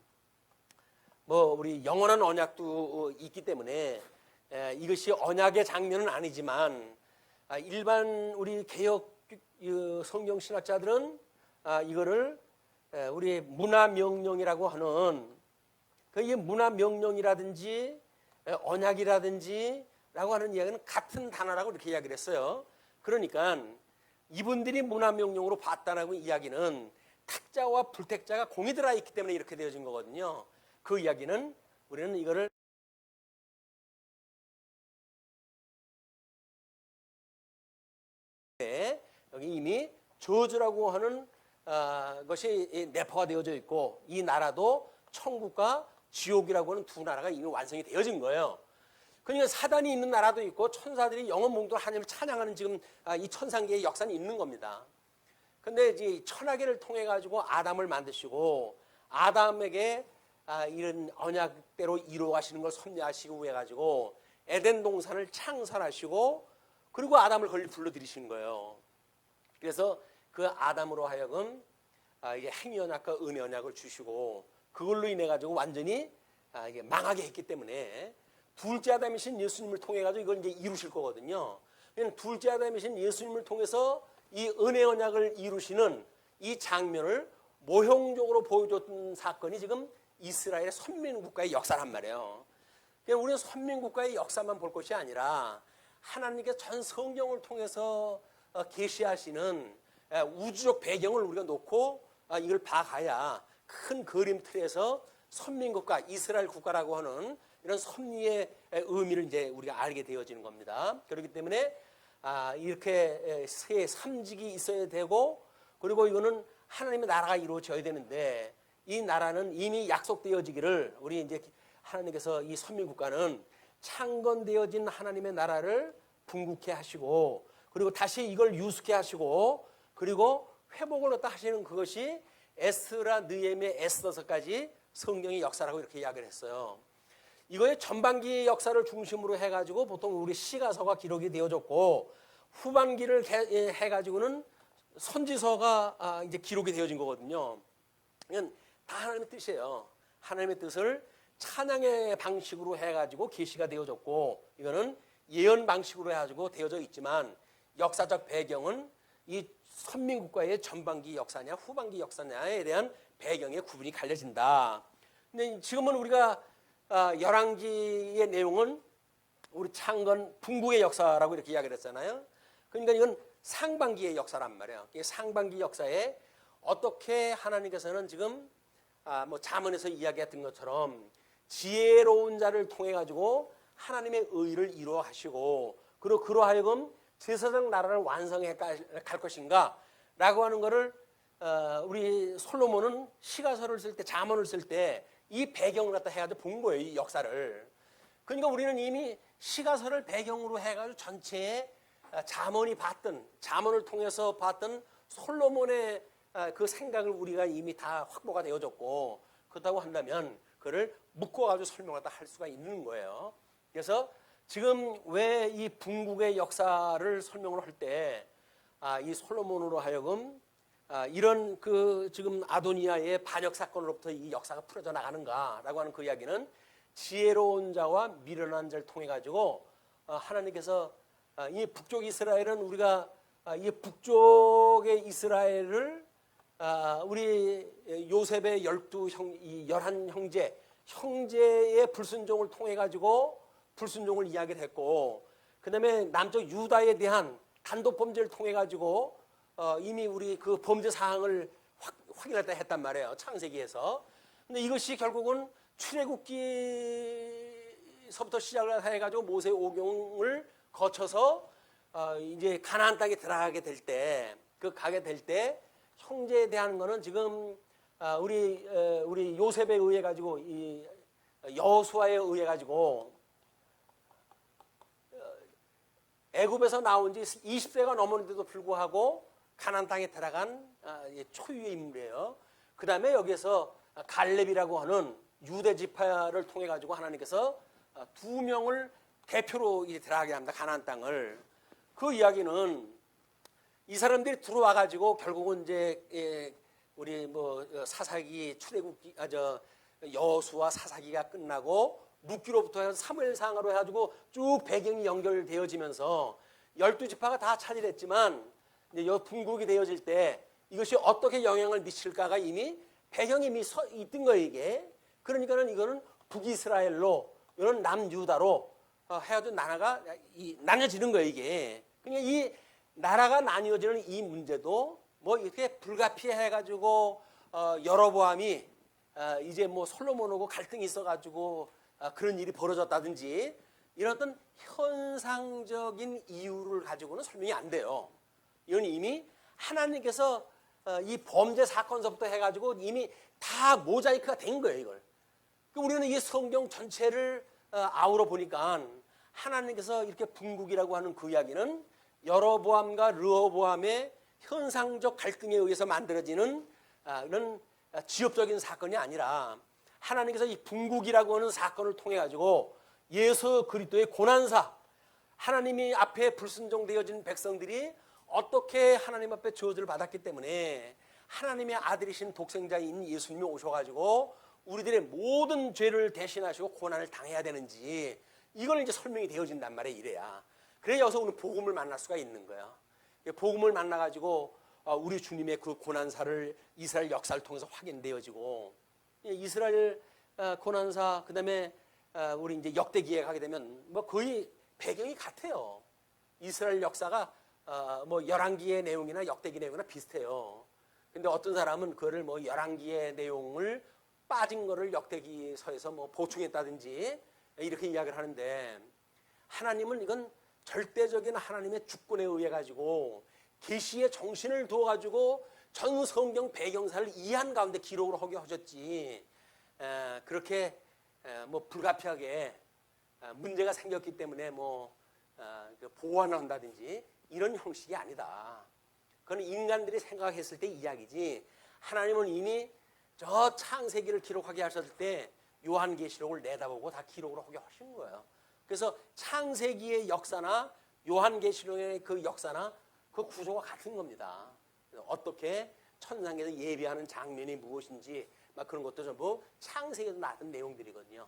뭐 우리 영원한 언약도 있기 때문에 이것이 언약의 장면은 아니지만 일반 우리 개혁 성경 신학자들은 이거를 우리 문화 명령이라고 하는 이 문화 명령이라든지 언약이라든지 라고 하는 이야기는 같은 단어라고 이렇게 이야기를 했어요. 그러니까 이분들이 문화 명령으로 봤다라고 이야기는 택자와 불택자가 공이 들어 있기 때문에 이렇게 되어진 거거든요. 그 이야기는 우리는 이거를 여기 이미 저주라고 하는 것이 내포가 되어져 있고 이 나라도 천국과 지옥이라고 하는 두 나라가 이미 완성이 되어진 거예요. 그러니까 사단이 있는 나라도 있고 천사들이 영원몽도 하나님을 찬양하는 지금 이 천상계의 역사는 있는 겁니다. 근데 이제 천하계를 통해 가지고 아담을 만드시고 아담에게 이런 언약대로 이루어가시는 걸 섭리하시고 위해 가지고 에덴 동산을 창설하시고 그리고 아담을 불러들이신 거예요. 그래서 그 아담으로 하여금 이게 행위 언약과 은혜 언약을 주시고 그걸로 인해 가지고 완전히 이게 망하게 했기 때문에 둘째 아담이신 예수님을 통해 가지고 이걸 이제 이루실 거거든요. 둘째 아담이신 예수님을 통해서 이 은혜 언약을 이루시는 이 장면을 모형적으로 보여줬던 사건이 지금 이스라엘의 선민국가의 역사란 말이에요. 우리는 선민국가의 역사만 볼 것이 아니라 하나님께서 전 성경을 통해서 계시하시는 우주적 배경을 우리가 놓고 이걸 봐가야 큰 그림 틀에서 선민국가, 이스라엘 국가라고 하는 이런 섭리의 의미를 이제 우리가 알게 되어지는 겁니다. 그렇기 때문에 이렇게 새 삼직이 있어야 되고 그리고 이거는 하나님의 나라가 이루어져야 되는데 이 나라는 이미 약속되어지기를 우리 이제 하나님께서 이 선민국가는 창건되어진 하나님의 나라를 분국해 하시고 그리고 다시 이걸 유숙해 하시고 그리고 회복을 갖다 하시는 그것이 에스라, 느헤미야, 에스더서까지 성경의 역사라고 이렇게 이야기를 했어요. 이거의 전반기 역사를 중심으로 해가지고 보통 우리 시가서가 기록이 되어졌고 후반기를 해가지고는 선지서가 이제 기록이 되어진 거거든요. 이건 다 하나님의 뜻이에요. 하나님의 뜻을 찬양의 방식으로 해가지고 계시가 되어졌고 이거는 예언 방식으로 해가지고 되어져 있지만 역사적 배경은 이 선민국가의 전반기 역사냐 후반기 역사냐에 대한 배경의 구분이 갈려진다. 근데 지금은 우리가 열왕기의 내용은 우리 창건 분국의 역사라고 이렇게 이야기를 했잖아요. 그러니까 이건 상반기의 역사란 말이에요. 상반기 역사에 어떻게 하나님께서는 지금 뭐 잠언에서 이야기했던 것처럼 지혜로운 자를 통해 가지고 하나님의 의를 이루어 하시고 그리고 그러하여금 제사장 나라를 완성해 갈 것인가 라고 하는 것을 우리 솔로몬은 시가서를 쓸 때 잠언을 쓸 때 이 배경을 갖다 해가지고 본 거예요. 이 역사를. 그러니까 우리는 이미 시가서를 배경으로 해가지고 전체에 잠언이 봤던 잠언을 통해서 봤던 솔로몬의 그 생각을 우리가 이미 다 확보가 되어졌고 그렇다고 한다면 그를 묶어가지고 설명하다 할 수가 있는 거예요. 그래서 지금 왜 이 분국의 역사를 설명을 할 때 이 솔로몬으로 하여금 이런 그 지금 아도니아의 반역 사건으로부터 이 역사가 풀어져 나가는가라고 하는 그 이야기는 지혜로운 자와 미련한 자를 통해 가지고 하나님께서 이 북쪽 이스라엘은 우리가 이 북쪽의 이스라엘을 우리 요셉의 11 형제의 불순종을 통해 가지고 불순종을 이야기를 했고, 그 다음에 남쪽 유다에 대한 단독 범죄를 통해 가지고 이미 우리 그 범죄 사항을 확인했다 했단 말이에요, 창세기에서. 근데 이것이 결국은 출애굽기서부터 시작을 해가지고 모세 오경을 거쳐서 이제 가나안 땅에 들어가게 될 때, 가게 될 때 형제에 대한 거는 지금 우리 요셉에 의해 가지고 이 여호수아에 의해 가지고 애굽에서 나온 지 20세가 넘었는데도 불구하고 가나안 땅에 들어간 초유의 인물이에요. 그 다음에 여기에서 갈렙이라고 하는 유대 지파를 통해 가지고 하나님께서 2명을 대표로 들어가게 합니다, 가나안 땅을. 그 이야기는 이 사람들이 들어와 가지고 결국은 이제 우리 뭐 사사기 출애굽기 여호수아 사사기가 끝나고 룻기로부터 해서 사무엘상으로 해가지고 쭉 배경이 연결되어지면서 12지파가 다 차지했지만 이제 분국이 되어질 때 이것이 어떻게 영향을 미칠까가 이미 배경이 이미 있던 거예요, 이게. 그러니까는 이거는 북이스라엘로 이런 남유다로 해가지고 나라가 나뉘어지는 거예요, 이게. 그러니까 이 나라가 나뉘어지는 이 문제도 뭐 이렇게 불가피해가지고 여로보암이 이제 뭐 솔로몬하고 갈등이 있어가지고 그런 일이 벌어졌다든지 이런 어떤 현상적인 이유를 가지고는 설명이 안 돼요. 이건 이미 하나님께서 이 범죄 사건서부터 해가지고 이미 다 모자이크가 된 거예요, 이걸. 우리는 이 성경 전체를 아우러 보니까 하나님께서 이렇게 분국이라고 하는 그 이야기는 여로보암과 르호보암의 현상적 갈등에 의해서 만들어지는 이런 지엽적인 사건이 아니라 하나님께서 이 분국이라고 하는 사건을 통해 가지고 예수 그리스도의 고난사, 하나님이 앞에 불순종되어진 백성들이 어떻게 하나님 앞에 저주를 받았기 때문에 하나님의 아들이신 독생자인 예수님이 오셔가지고 우리들의 모든 죄를 대신하시고 고난을 당해야 되는지 이걸 이제 설명이 되어진단 말이에요, 이래야. 그래야 여기서 우리 복음을 만날 수가 있는 거야. 복음을 만나가지고 우리 주님의 그 고난사를 이스라엘 역사를 통해서 확인되어지고, 이스라엘 고난사 그다음에 우리 이제 역대기에 가게 되면 뭐 거의 배경이 같아요. 이스라엘 역사가 뭐 열왕기의 내용이나 역대기 내용이나 비슷해요. 근데 어떤 사람은 그거를 뭐 열왕기의 내용을 빠진 거를 역대기서에서 뭐 보충했다든지 이렇게 이야기를 하는데, 하나님은 이건 절대적인 하나님의 주권에 의해 가지고 계시의 정신을 두어 가지고 전 성경 배경사를 이해한 가운데 기록으로 하게 하셨지, 그렇게 뭐 불가피하게 문제가 생겼기 때문에 뭐 보완을 한다든지 이런 형식이 아니다. 그건 인간들이 생각했을 때 이야기지, 하나님은 이미 저 창세기를 기록하게 하셨을 때 요한계시록을 내다보고 다 기록으로 하게 하신 거예요. 그래서 창세기의 역사나 요한계시록의 그 역사나 그 구조가 같은 겁니다. 어떻게 천상에서 예비하는 장면이 무엇인지 막 그런 것도 전부 창세기에서 나왔던 내용들이거든요.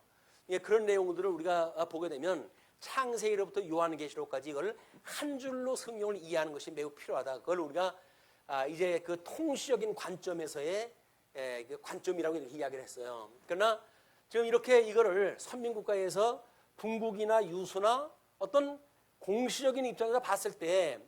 그런 내용들을 우리가 보게 되면 창세기로부터 요한계시록까지 이걸 한 줄로 성경을 이해하는 것이 매우 필요하다. 그걸 우리가 이제 그 통시적인 관점에서의 그 관점이라고 이렇게 이야기를 했어요. 그러나 지금 이렇게 이거를 선민국가에서 분국이나 유수나 어떤 공시적인 입장에서 봤을 때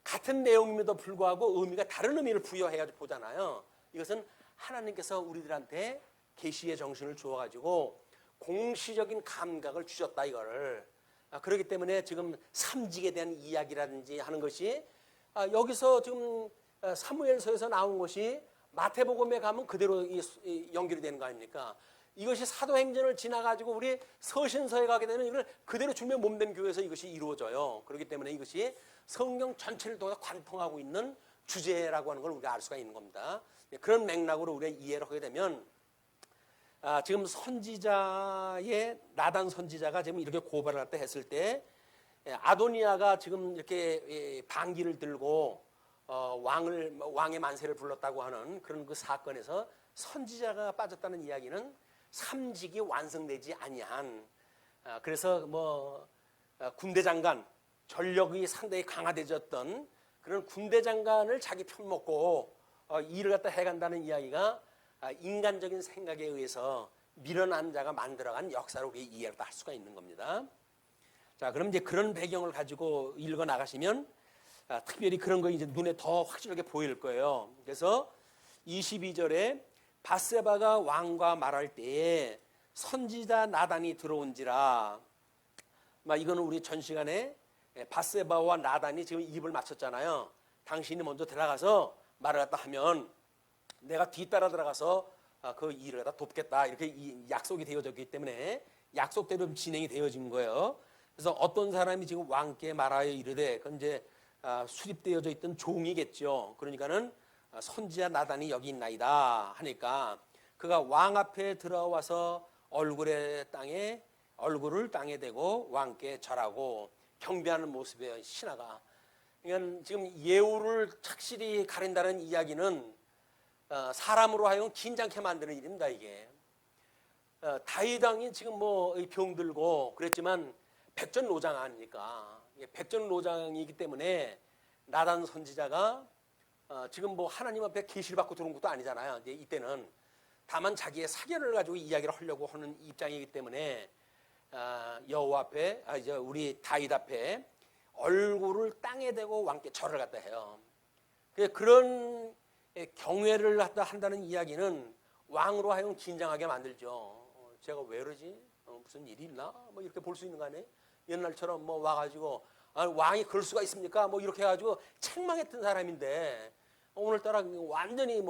같은 내용임에도 불구하고 의미가 다른 의미를 부여해가지고 보잖아요. 이것은 하나님께서 우리들한테 계시의 정신을 주어가지고 공시적인 감각을 주셨다, 이거를. 그렇기 때문에 지금 삼직에 대한 이야기라든지 하는 것이 여기서 지금 사무엘서에서 나온 것이 마태복음에 가면 그대로 연결이 되는 거 아닙니까? 이것이 사도행전을 지나가지고 우리 서신서에 가게 되면 이걸 그대로 주님의 몸된 교회에서 이것이 이루어져요. 그렇기 때문에 이것이 성경 전체를 통해서 관통하고 있는 주제라고 하는 걸 우리가 알 수가 있는 겁니다. 그런 맥락으로 우리가 이해를 하게 되면 지금 선지자의 나단 선지자가 지금 이렇게 고발을 했을 때 아도니아가 지금 이렇게 반기를 들고 왕의 만세를 불렀다고 하는 그런 그 사건에서 선지자가 빠졌다는 이야기는 삼직이 완성되지 아니한, 그래서 군대 장관, 전력이 상당히 강화되졌던 그런 군대 장관을 자기 편 먹고 일을 갖다 해간다는 이야기가 인간적인 생각에 의해서 밀어난 자가 만들어간 역사로 이해를 할 수가 있는 겁니다. 자, 그럼 이제 그런 배경을 가지고 읽어 나가시면 특별히 그런 거 이제 눈에 더 확실하게 보일 거예요. 그래서 22절에 밧세바가 왕과 말할 때에 선지자 나단이 들어온지라. 이거는 우리 전 시간에 밧세바와 나단이 지금 입을 맞췄잖아요. 당신이 먼저 들어가서 말을 갖다 하면 내가 뒤따라 들어가서 그 일을 갖다 돕겠다, 이렇게 약속이 되어졌기 때문에 약속대로 진행이 되어진 거예요. 그래서 어떤 사람이 지금 왕께 말하여 이르되, 그건 이제 수립되어져 있던 종이겠죠. 그러니까는 선지자 나단이 여기 있나이다 하니까 그가 왕 앞에 들어와서 얼굴을 땅에 대고 왕께 절하고 경배하는 모습의 신하가. 그러니까 지금 예우를 착실히 가린다는 이야기는 사람으로 하여금 긴장케 만드는 일입니다. 이게 다윗 왕이 지금 병들고 그랬지만 백전노장 아닙니까? 백전노장이기 때문에 나단 선지자가 지금 하나님 앞에 계시를 받고 들어온 것도 아니잖아요. 이제 이때는 다만 자기의 사견을 가지고 이야기를 하려고 하는 입장이기 때문에 여호와 앞에, 이제 우리 다윗 앞에 얼굴을 땅에 대고 왕께 절을 갖다 해요. 그런 경외를 갖다 한다는 이야기는 왕으로 하여금 긴장하게 만들죠. 제가 왜 그러지? 무슨 일이 있나? 이렇게 볼 수 있는 거 아니에요? 옛날처럼 와가지고 왕이 그럴 수가 있습니까? 이렇게 해가지고 책망했던 사람인데 오늘따라 완전히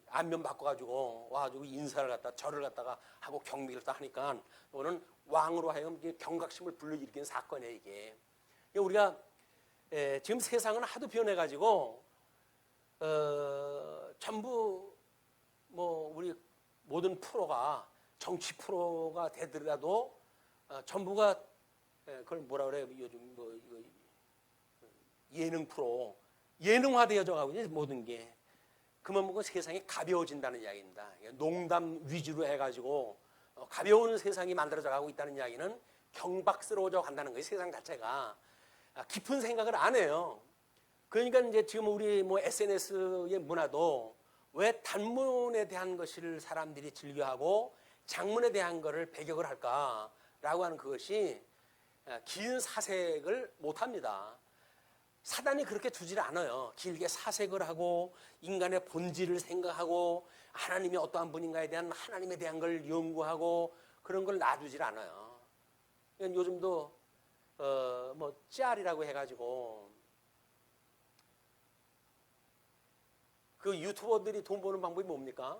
안면 바꿔가지고 와가지고 인사를 갖다 절을 갖다가 하고 경배를 다 하니까 오늘 왕으로 하여금 경각심을 불러일으킨 사건이에요, 이게. 우리가 지금 세상은 하도 변해가지고 전부 우리 모든 프로가 정치 프로가 되더라도 전부가 그걸 뭐라 그래요? 요즘 예능 프로, 예능화되어져 가고 이제 모든 게. 그러면 세상이 가벼워진다는 이야기입니다. 농담 위주로 해가지고 가벼운 세상이 만들어져 가고 있다는 이야기는 경박스러워져 간다는 거예요. 세상 자체가 깊은 생각을 안 해요. 그러니까 이제 지금 우리 SNS의 문화도 왜 단문에 대한 것을 사람들이 즐겨하고 장문에 대한 것을 배격을 할까라고 하는 그것이 긴 사색을 못합니다. 사단이 그렇게 두질 않아요. 길게 사색을 하고 인간의 본질을 생각하고 하나님이 어떠한 분인가에 대한 하나님에 대한 걸 연구하고 그런 걸 놔두질 않아요. 요즘도 짤이라고 해가지고 그 유튜버들이 돈 버는 방법이 뭡니까?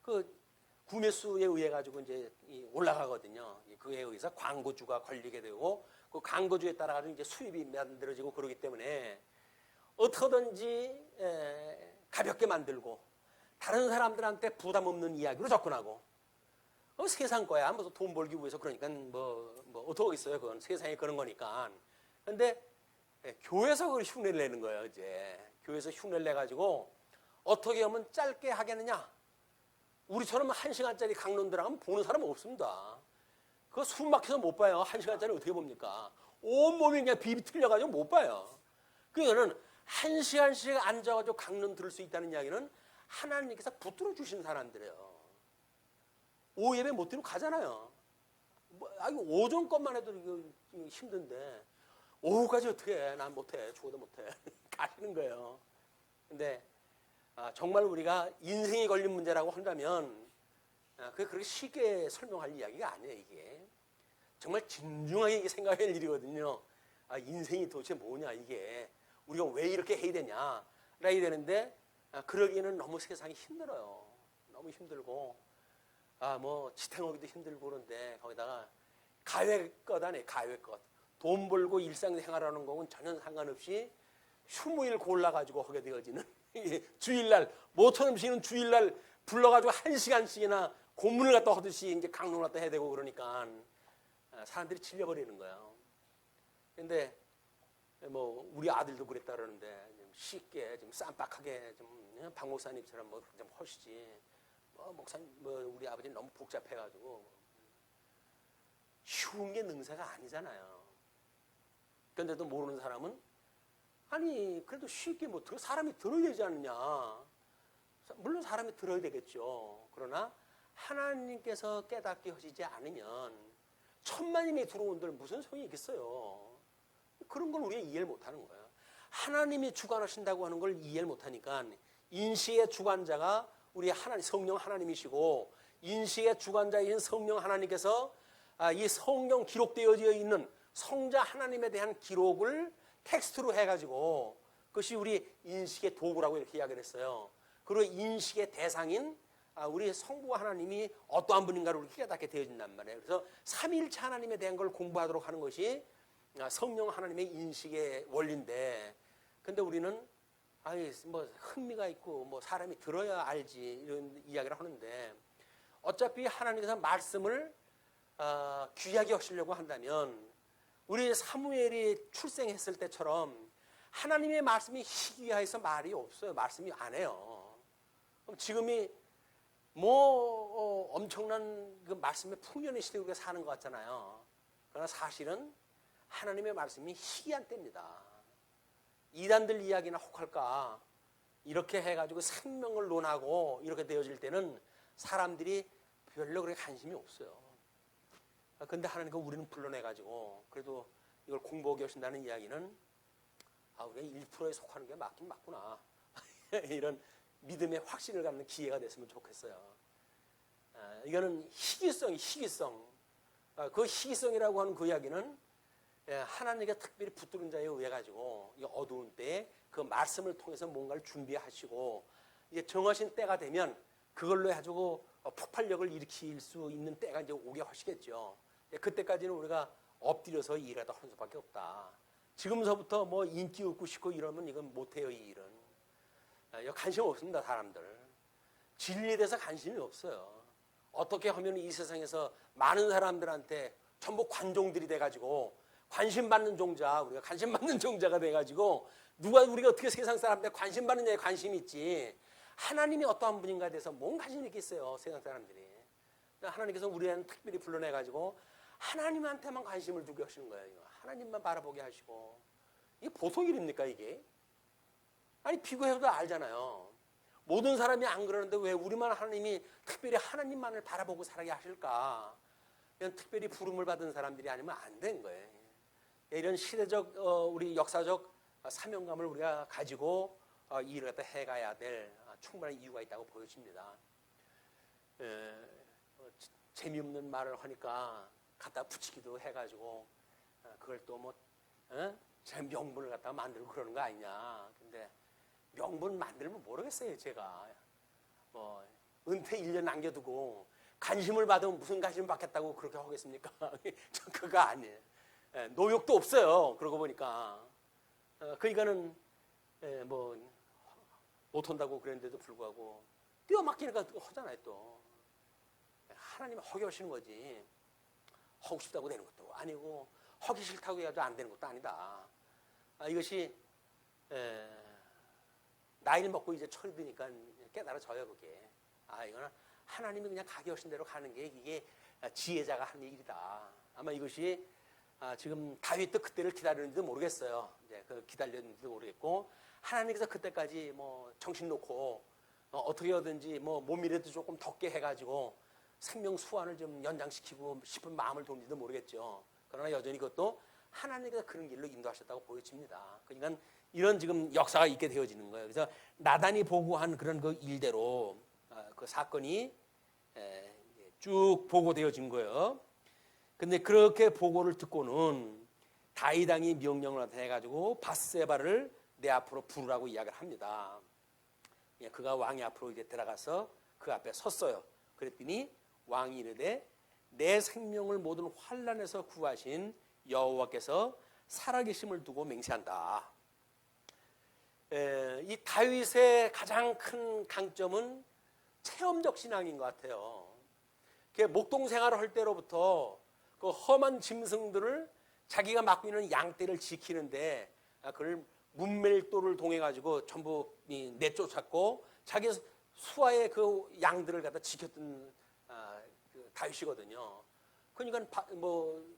그 구매 수에 의해 가지고 이제 올라가거든요. 그에 의해서 광고주가 걸리게 되고 그 광고주에 따라 가지고 이제 수입이 만들어지고 그러기 때문에 어떻게든지 가볍게 만들고 다른 사람들한테 부담 없는 이야기로 접근하고 세상 거야. 무슨 돈 벌기 위해서 그러니까 어떻게 있어요? 그건 세상에 그런 거니까. 근데 교회에서 그걸 흉내를 내는 거예요. 이제 교회에서 흉내를 내 가지고 어떻게 하면 짧게 하겠느냐? 우리처럼 1시간짜리 강론 들어가면 보는 사람은 없습니다. 그거 숨 막혀서 못 봐요. 1시간짜리 어떻게 봅니까? 온몸이 그냥 비비 틀려가지고 못 봐요. 그러니까는 1시간씩 앉아가지고 강론 들을 수 있다는 이야기는 하나님께서 붙들어 주신 사람들이에요. 오후 예배 못 드리고 가잖아요. 오전 것만 해도 이거 힘든데 오후까지 어떻게 해? 난 못해. 죽어도 못해. 가시는 거예요. 근데 정말 우리가 인생이 걸린 문제라고 한다면 그게 그렇게 쉽게 설명할 이야기가 아니에요. 이게 정말 진중하게 생각할 일이거든요. 인생이 도대체 뭐냐, 이게 우리가 왜 이렇게 해야 되냐 라야 되는데 그러기에는 너무 세상이 힘들어요. 너무 힘들고 지탱하기도 힘들고 그런데 거기다가 가외것 아니에요. 가외것. 돈 벌고 일상생활하는 거는 전혀 상관없이 휴무일 골라가지고 하게 되어지는 주일날 모터 음식은 주일날 불러가지고 1시간씩이나 고문을 갖다 하듯이 이제 강론을 갖다 해야 되고 그러니까 사람들이 질려버리는 거예요. 근데 뭐 우리 아들도 그랬다 그러는데 좀 쉽게 좀 쌈박하게 좀 박 목사님처럼 뭐 좀 하시지. 뭐 목사님 뭐 우리 아버지 너무 복잡해가지고 쉬운 게 능사가 아니잖아요. 그런데도 모르는 사람은 아니 그래도 쉽게 뭐 사람이 들어야 되지 않느냐. 물론 사람이 들어야 되겠죠. 그러나 하나님께서 깨닫게 하시지 않으면 천만인이 들어온들 무슨 소용이 있겠어요. 그런 걸 우리가 이해를 못하는 거예요. 하나님이 주관하신다고 하는 걸 이해를 못하니까 인식의 주관자가 우리 하나님 성령 하나님이시고 인식의 주관자인 성령 하나님께서 이 성경 기록되어져 있는 성자 하나님에 대한 기록을 텍스트로 해가지고 그것이 우리 인식의 도구라고 이렇게 이야기를 했어요. 그리고 인식의 대상인 우리 성부 하나님이 어떠한 분인가를 우리 깨닫게 되어진단 말이에요. 그래서 삼위일체 하나님에 대한 걸 공부하도록 하는 것이 성령 하나님의 인식의 원리인데, 근데 우리는 뭐 흥미가 있고 뭐 사람이 들어야 알지 이런 이야기를 하는데, 어차피 하나님께서 말씀을 귀하게 하시려고 한다면 우리 사무엘이 출생했을 때처럼 하나님의 말씀이 희귀해서 말이 없어요. 말씀이 안 해요. 그럼 지금이 뭐 엄청난 그 말씀의 풍년의 시대에 사는 것 같잖아요. 그러나 사실은 하나님의 말씀이 희귀한 때입니다. 이단들 이야기나 혹할까 이렇게 해가지고 생명을 논하고 이렇게 되어질 때는 사람들이 별로 그렇게 관심이 없어요. 근데 하나님과 우리는 불러내가지고 그래도 이걸 공부하게 하신다는 이야기는 우리가 1%에 속하는 게 맞긴 맞구나. 이런 믿음의 확신을 갖는 기회가 됐으면 좋겠어요. 이거는 희귀성. 그 희귀성이라고 하는 그 이야기는 하나님께 특별히 붙들은 자에 의해 가지고 이 어두운 때에 그 말씀을 통해서 뭔가를 준비하시고 이제 정하신 때가 되면 그걸로 해가지고 폭발력을 일으킬 수 있는 때가 이제 오게 하시겠죠. 그때까지는 우리가 엎드려서 일하다 하는 수밖에 없다. 지금서부터 뭐 인기 얻고 싶고 이러면 이건 못해요. 이 일은. 관심 없습니다. 사람들. 진리에 대해서 관심이 없어요. 어떻게 하면 이 세상에서 많은 사람들한테 전부 관종들이 돼가지고 관심받는 종자, 우리가 관심받는 종자가 돼가지고 우리가 어떻게 세상 사람들한테 관심받는 자에 관심이 있지, 하나님이 어떠한 분인가에 대해서 뭔 관심이 있겠어요. 세상 사람들이. 하나님께서 우리한테 특별히 불러내가지고 하나님한테만 관심을 두게 하시는 거예요. 하나님만 바라보게 하시고. 이게 보통 일입니까 이게? 아니 비교해도 알잖아요. 모든 사람이 안 그러는데 왜 우리만 하나님이 특별히 하나님만을 바라보고 살게 하실까? 이런 특별히 부름을 받은 사람들이 아니면 안 된 거예요. 이런 시대적 우리 역사적 사명감을 우리가 가지고 일을 갖다 해가야 될 충분한 이유가 있다고 보여집니다. 재미없는 말을 하니까 갖다 붙이기도 해가지고 그걸 또 뭐 제 명분을 갖다 만들고 그러는 거 아니냐. 근데 명분 만들면 모르겠어요. 제가 뭐 은퇴 1년 남겨두고 관심을 받으면 무슨 관심을 받겠다고 그렇게 하겠습니까? 그거 아니에요. 노역도 없어요. 그러고 보니까 그러니까는 뭐 못한다고 그랬는데도 불구하고 뛰어막히니까 하잖아요. 또 하나님은 허기 하시는 거지 하고 싶다고 되는 것도 아니고 하기 싫다고 해가지고 안 되는 것도 아니다. 이것이 나이를 먹고 이제 철이 드니까 깨달아져요. 그게 이거는 하나님이 그냥 가게 하신 대로 가는 게 이게 지혜자가 하는 일이다. 아마 이것이 지금 다윗도 그때를 기다렸는지도 모르겠어요. 이제 그 기다렸는지도 모르겠고 하나님께서 그때까지 뭐 정신 놓고 어떻게 하든지 뭐 몸이라도 조금 덥게 해가지고 생명 수완을 좀 연장시키고 싶은 마음을 뒀는지도 모르겠죠. 그러나 여전히 그것도 하나님께서 그런 길로 인도하셨다고 보여집니다. 그러니까 이런 지금 역사가 있게 되어지는 거예요. 그래서 나단이 보고한 그런 그 일대로 그 사건이 쭉 보고되어진 거예요. 근데 그렇게 보고를 듣고는 다윗 왕이 명령을 해가지고 밧세바를 내 앞으로 부르라고 이야기를 합니다. 그가 왕이 앞으로 이제 들어가서 그 앞에 섰어요. 그랬더니 왕이 이르되 내 생명을 모든 환난에서 구하신 여호와께서 살아계심을 두고 맹세한다. 이 다윗의 가장 큰 강점은 체험적 신앙인 것 같아요. 목동 생활을 할 때로부터 그 험한 짐승들을 자기가 맡고 있는 양떼를 지키는데 그걸 문멜도를 통해 가지고 전부 내쫓았고 자기 수하의 그 양들을 갖다 지켰던 그 다윗이거든요. 그러니까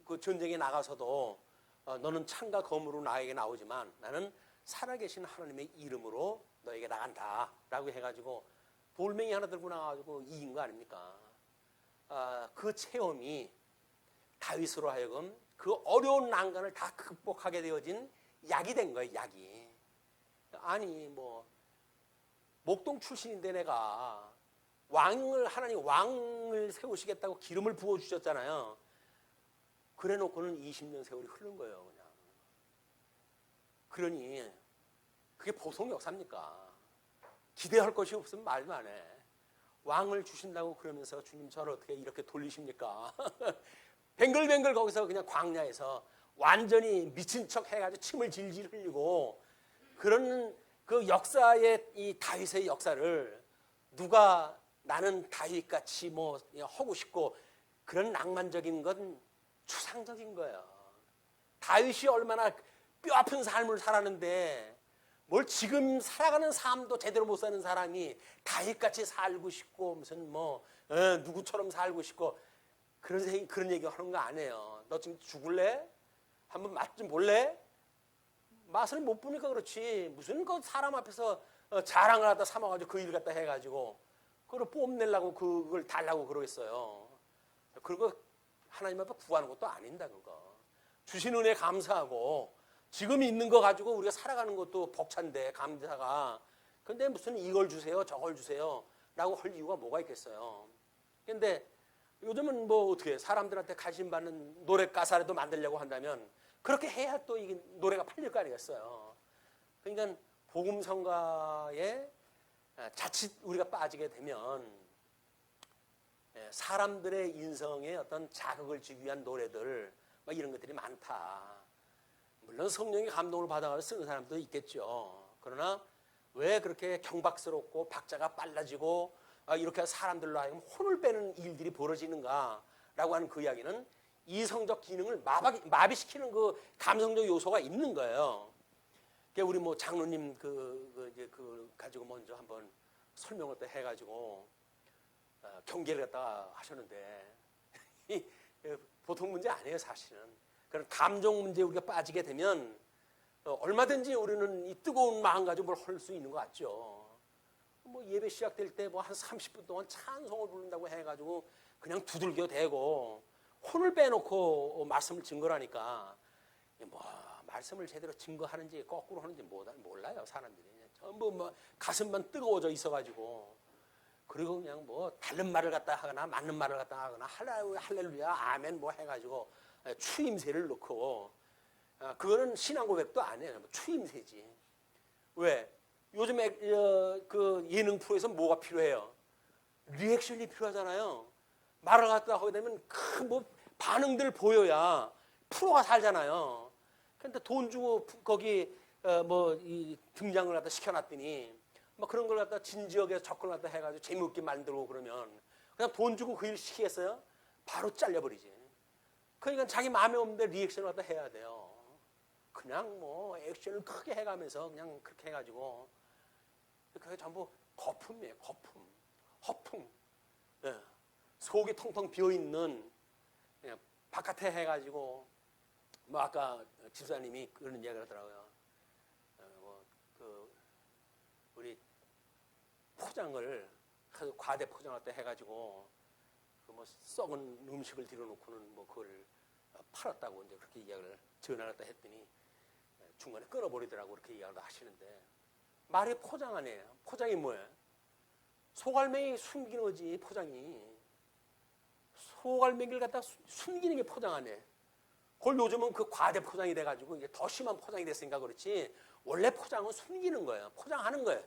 그 전쟁에 나가서도 너는 창과 검으로 나에게 나오지만 나는 살아계신 하나님의 이름으로 너에게 나간다라고 해가지고 돌멩이 하나 들고 나가지고 이긴 거 아닙니까? 그 체험이 다윗으로 하여금 그 어려운 난관을 다 극복하게 되어진 약이 된 거예요. 약이. 아니 뭐 목동 출신인데 내가 하나님 왕을 세우시겠다고 기름을 부어주셨잖아요. 그래 놓고는 20년 세월이 흐른 거예요. 그냥. 그러니 그게 보통 역사입니까? 기대할 것이 없으면 말도 안 해. 왕을 주신다고 그러면서 주님 저를 어떻게 이렇게 돌리십니까? 뱅글뱅글 거기서 그냥 광야에서 완전히 미친 척 해가지고 침을 질질 흘리고 그런 그 역사의 이 다윗의 역사를 누가 나는 다윗같이 뭐 하고 싶고 그런 낭만적인 건 추상적인 거예요. 다윗이 얼마나 뼈아픈 삶을 살았는데 뭘 지금 살아가는 삶도 제대로 못 사는 사람이 다윗같이 살고 싶고 무슨 누구처럼 살고 싶고 그런 얘기 하는 거 아니에요. 너 지금 죽을래? 한번 맛 좀 볼래? 맛을 못 보니까 그렇지. 무슨 그 사람 앞에서 자랑을 하다 삼아가지고 그 일 갖다 해가지고 그걸 뽐내려고 그걸 달라고 그러겠어요. 그거 하나님 앞에 구하는 것도 아닌다 그거. 주신 은혜 감사하고 지금 있는 거 가지고 우리가 살아가는 것도 벅찬데 감사가. 근데 무슨 이걸 주세요 저걸 주세요 라고 할 이유가 뭐가 있겠어요. 근데 요즘은 뭐 어떻게 사람들한테 관심 받는 노래 가사라도 만들려고 한다면 그렇게 해야 또 이게 노래가 팔릴 거 아니겠어요. 그러니까 복음성가에 자칫 우리가 빠지게 되면 사람들의 인성에 어떤 자극을 주기 위한 노래들 막 이런 것들이 많다. 물론 성령의 감동을 받아서 쓰는 사람도 있겠죠. 그러나 왜 그렇게 경박스럽고 박자가 빨라지고 이렇게 사람들로 하여금 혼을 빼는 일들이 벌어지는가라고 하는 그 이야기는 이성적 기능을 마비시키는 그 감성적 요소가 있는 거예요. 우리 뭐 장로님 그 가지고 먼저 한번 설명을 또 해가지고 경계를 갖다가 하셨는데 보통 문제 아니에요 사실은. 그런 감정 문제에 우리가 빠지게 되면 얼마든지 우리는 이 뜨거운 마음 가지고 뭘 할 수 있는 것 같죠. 뭐 예배 시작될 때 뭐 한 30분 동안 찬송을 부른다고 해가지고 그냥 두들겨 대고 혼을 빼놓고 말씀을 증거하니까 뭐 말씀을 제대로 증거하는지 거꾸로 하는지 몰라요 사람들이. 전부 뭐 가슴만 뜨거워져 있어가지고 그리고 그냥 뭐 다른 말을 갖다 하거나 맞는 말을 갖다 하거나 할렐루야 아멘 뭐 해가지고 추임새를 넣고 그거는 신앙 고백도 아니에요. 추임새지. 왜? 요즘에 그 예능 프로에서 뭐가 필요해요? 리액션이 필요하잖아요. 말을 갖다 하게 되면 큰 뭐 반응들 보여야 프로가 살잖아요. 근데 돈 주고 거기 이 등장을 갖다 시켜놨더니 뭐 그런 걸 갖다 진지하게 접근을 갖다 해가지고 재미없게 만들고 그러면 그냥 돈 주고 그 일 시키겠어요? 바로 잘려버리지. 그러니까 자기 마음에 없는데 리액션을 갖다 해야 돼요. 그냥 뭐 액션을 크게 해가면서 그냥 그렇게 해가지고 그게 전부 거품이에요. 거품, 허풍. 속이 텅텅 비어있는 바깥에 해가지고 뭐 아까 집사님이 그런 이야기를 하더라고요. 우리 포장을 과대 포장할 때 해가지고 뭐 썩은 음식을 들여놓고는 뭐 그걸 팔았다고 이제 그렇게 이야기를 전화했다 했더니 중간에 끊어버리더라고 그렇게 이야기를 하시는데 말이 포장 아니에요. 포장이 뭐예요? 소갈매기 숨기는 거지 포장이. 소갈매기를 갖다 숨기는 게 포장 아니에요. 그걸 요즘은 그 과대 포장이 돼가지고 이게 더 심한 포장이 됐으니까 그렇지 원래 포장은 숨기는 거예요. 포장하는 거예요.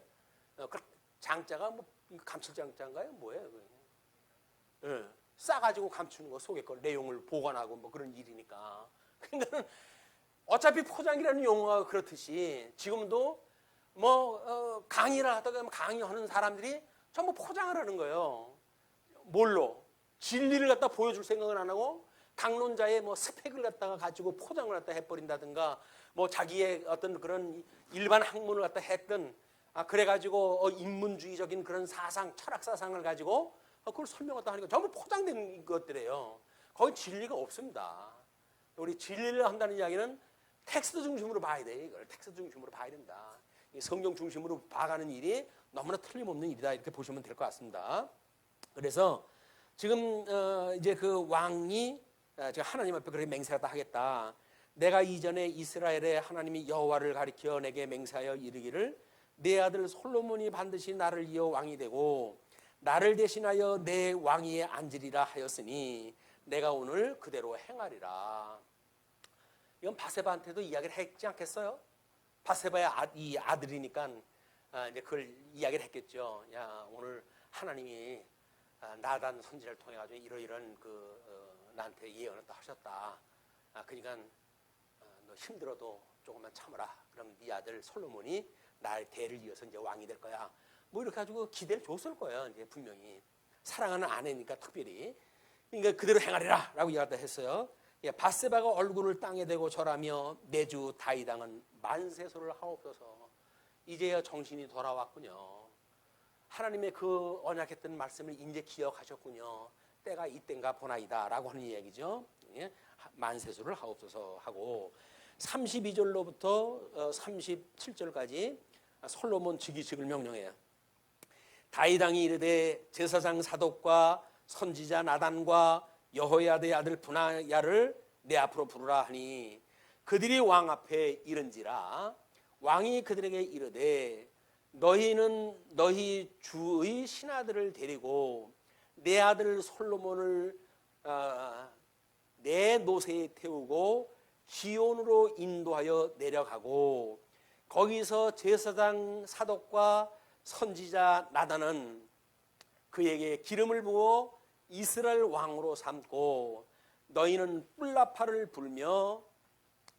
그 장자가 뭐 감칠장자인가요? 뭐예요? 싸가지고 감추는 거 속에 걸 내용을 보관하고 뭐 그런 일이니까. 그러니까 어차피 포장이라는 용어가 그렇듯이 지금도 뭐 강의를 하다가 강의하는 사람들이 전부 포장을 하는 거예요. 뭘로? 진리를 갖다 보여줄 생각은 안 하고 강론자의 뭐 스펙을 갖다가 가지고 포장을 갖다 해버린다든가, 뭐 자기의 어떤 그런 일반 학문을 갖다 했던, 그래가지고 인문주의적인 그런 사상, 철학 사상을 가지고 그걸 설명하다 하니까 전부 포장된 것들이에요. 거기 진리가 없습니다. 우리 진리를 한다는 이야기는 텍스트 중심으로 봐야 돼. 이걸 텍스트 중심으로 봐야 된다. 성경 중심으로 봐가는 일이 너무나 틀림없는 일이다, 이렇게 보시면 될 것 같습니다. 그래서 지금 이제 그 왕이 제가 하나님 앞에 그렇게 맹세하다 하겠다. 내가 이전에 이스라엘의 하나님이 여호와를 가리켜 내게 맹세하여 이르기를 내 아들 솔로몬이 반드시 나를 이어 왕이 되고 나를 대신하여 내 왕위에 앉으리라 하였으니 내가 오늘 그대로 행하리라. 이건 바세바한테도 이야기를 했지 않겠어요? 바세바의 이 아들이니까 이제 그걸 이야기를 했겠죠. 야, 오늘 하나님이 나단 선지자를 통해 가지고 이러이러한 나한테 예언을 또 하셨다. 그러니까 너 힘들어도 조금만 참아라. 그럼 네 아들 솔로몬이 나의 대를 이어서 이제 왕이 될 거야. 뭐 이렇게 가지고 기대를 줬을 거예요. 이제 분명히 사랑하는 아내니까 특별히. 그러니까 그대로 행하리라라고 이야기를 했어요. 바세바가 얼굴을 땅에 대고 절하며 내 주 다윗 왕은 만세소를 하옵소서. 이제야 정신이 돌아왔군요. 하나님의 그 언약했던 말씀을 이제 기억하셨군요. 때가 이때인가 보나이다라고 하는 얘기죠. 만세소를 하옵소서 하고 32절로부터 37절까지 솔로몬 즉위식을 명령해요. 다윗 왕이 이르되 제사장 사독과 선지자 나단과 여호야다의 아들 분하야를 내 앞으로 부르라 하니 그들이 왕 앞에 이른지라. 왕이 그들에게 이르되 너희는 너희 주의 신하들을 데리고 내 아들 솔로몬을 내 노새에 태우고 기온으로 인도하여 내려가고 거기서 제사장 사독과 선지자 나단은 그에게 기름을 부어 이스라엘 왕으로 삼고 너희는 뿔나파를 불며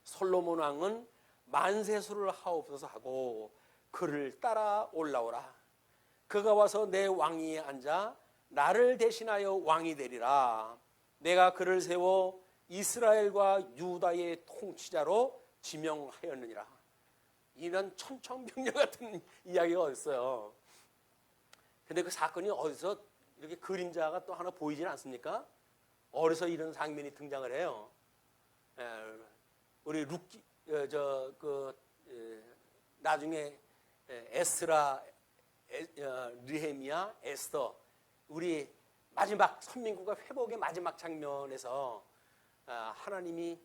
솔로몬 왕은 만세수를 하옵소서 하고 그를 따라 올라오라. 그가 와서 내 왕위에 앉아 나를 대신하여 왕이 되리라. 내가 그를 세워 이스라엘과 유다의 통치자로 지명하였느니라. 이런 천청명령 같은 이야기가 어딨어요. 근데 그 사건이 어디서 이렇게 그림자가 또 하나 보이질 않습니까? 어디서 이런 장면이 등장을 해요. 우리 나중에 에스라, 느헤미야, 에스더, 우리 마지막 선민국가 회복의 마지막 장면에서 하나님이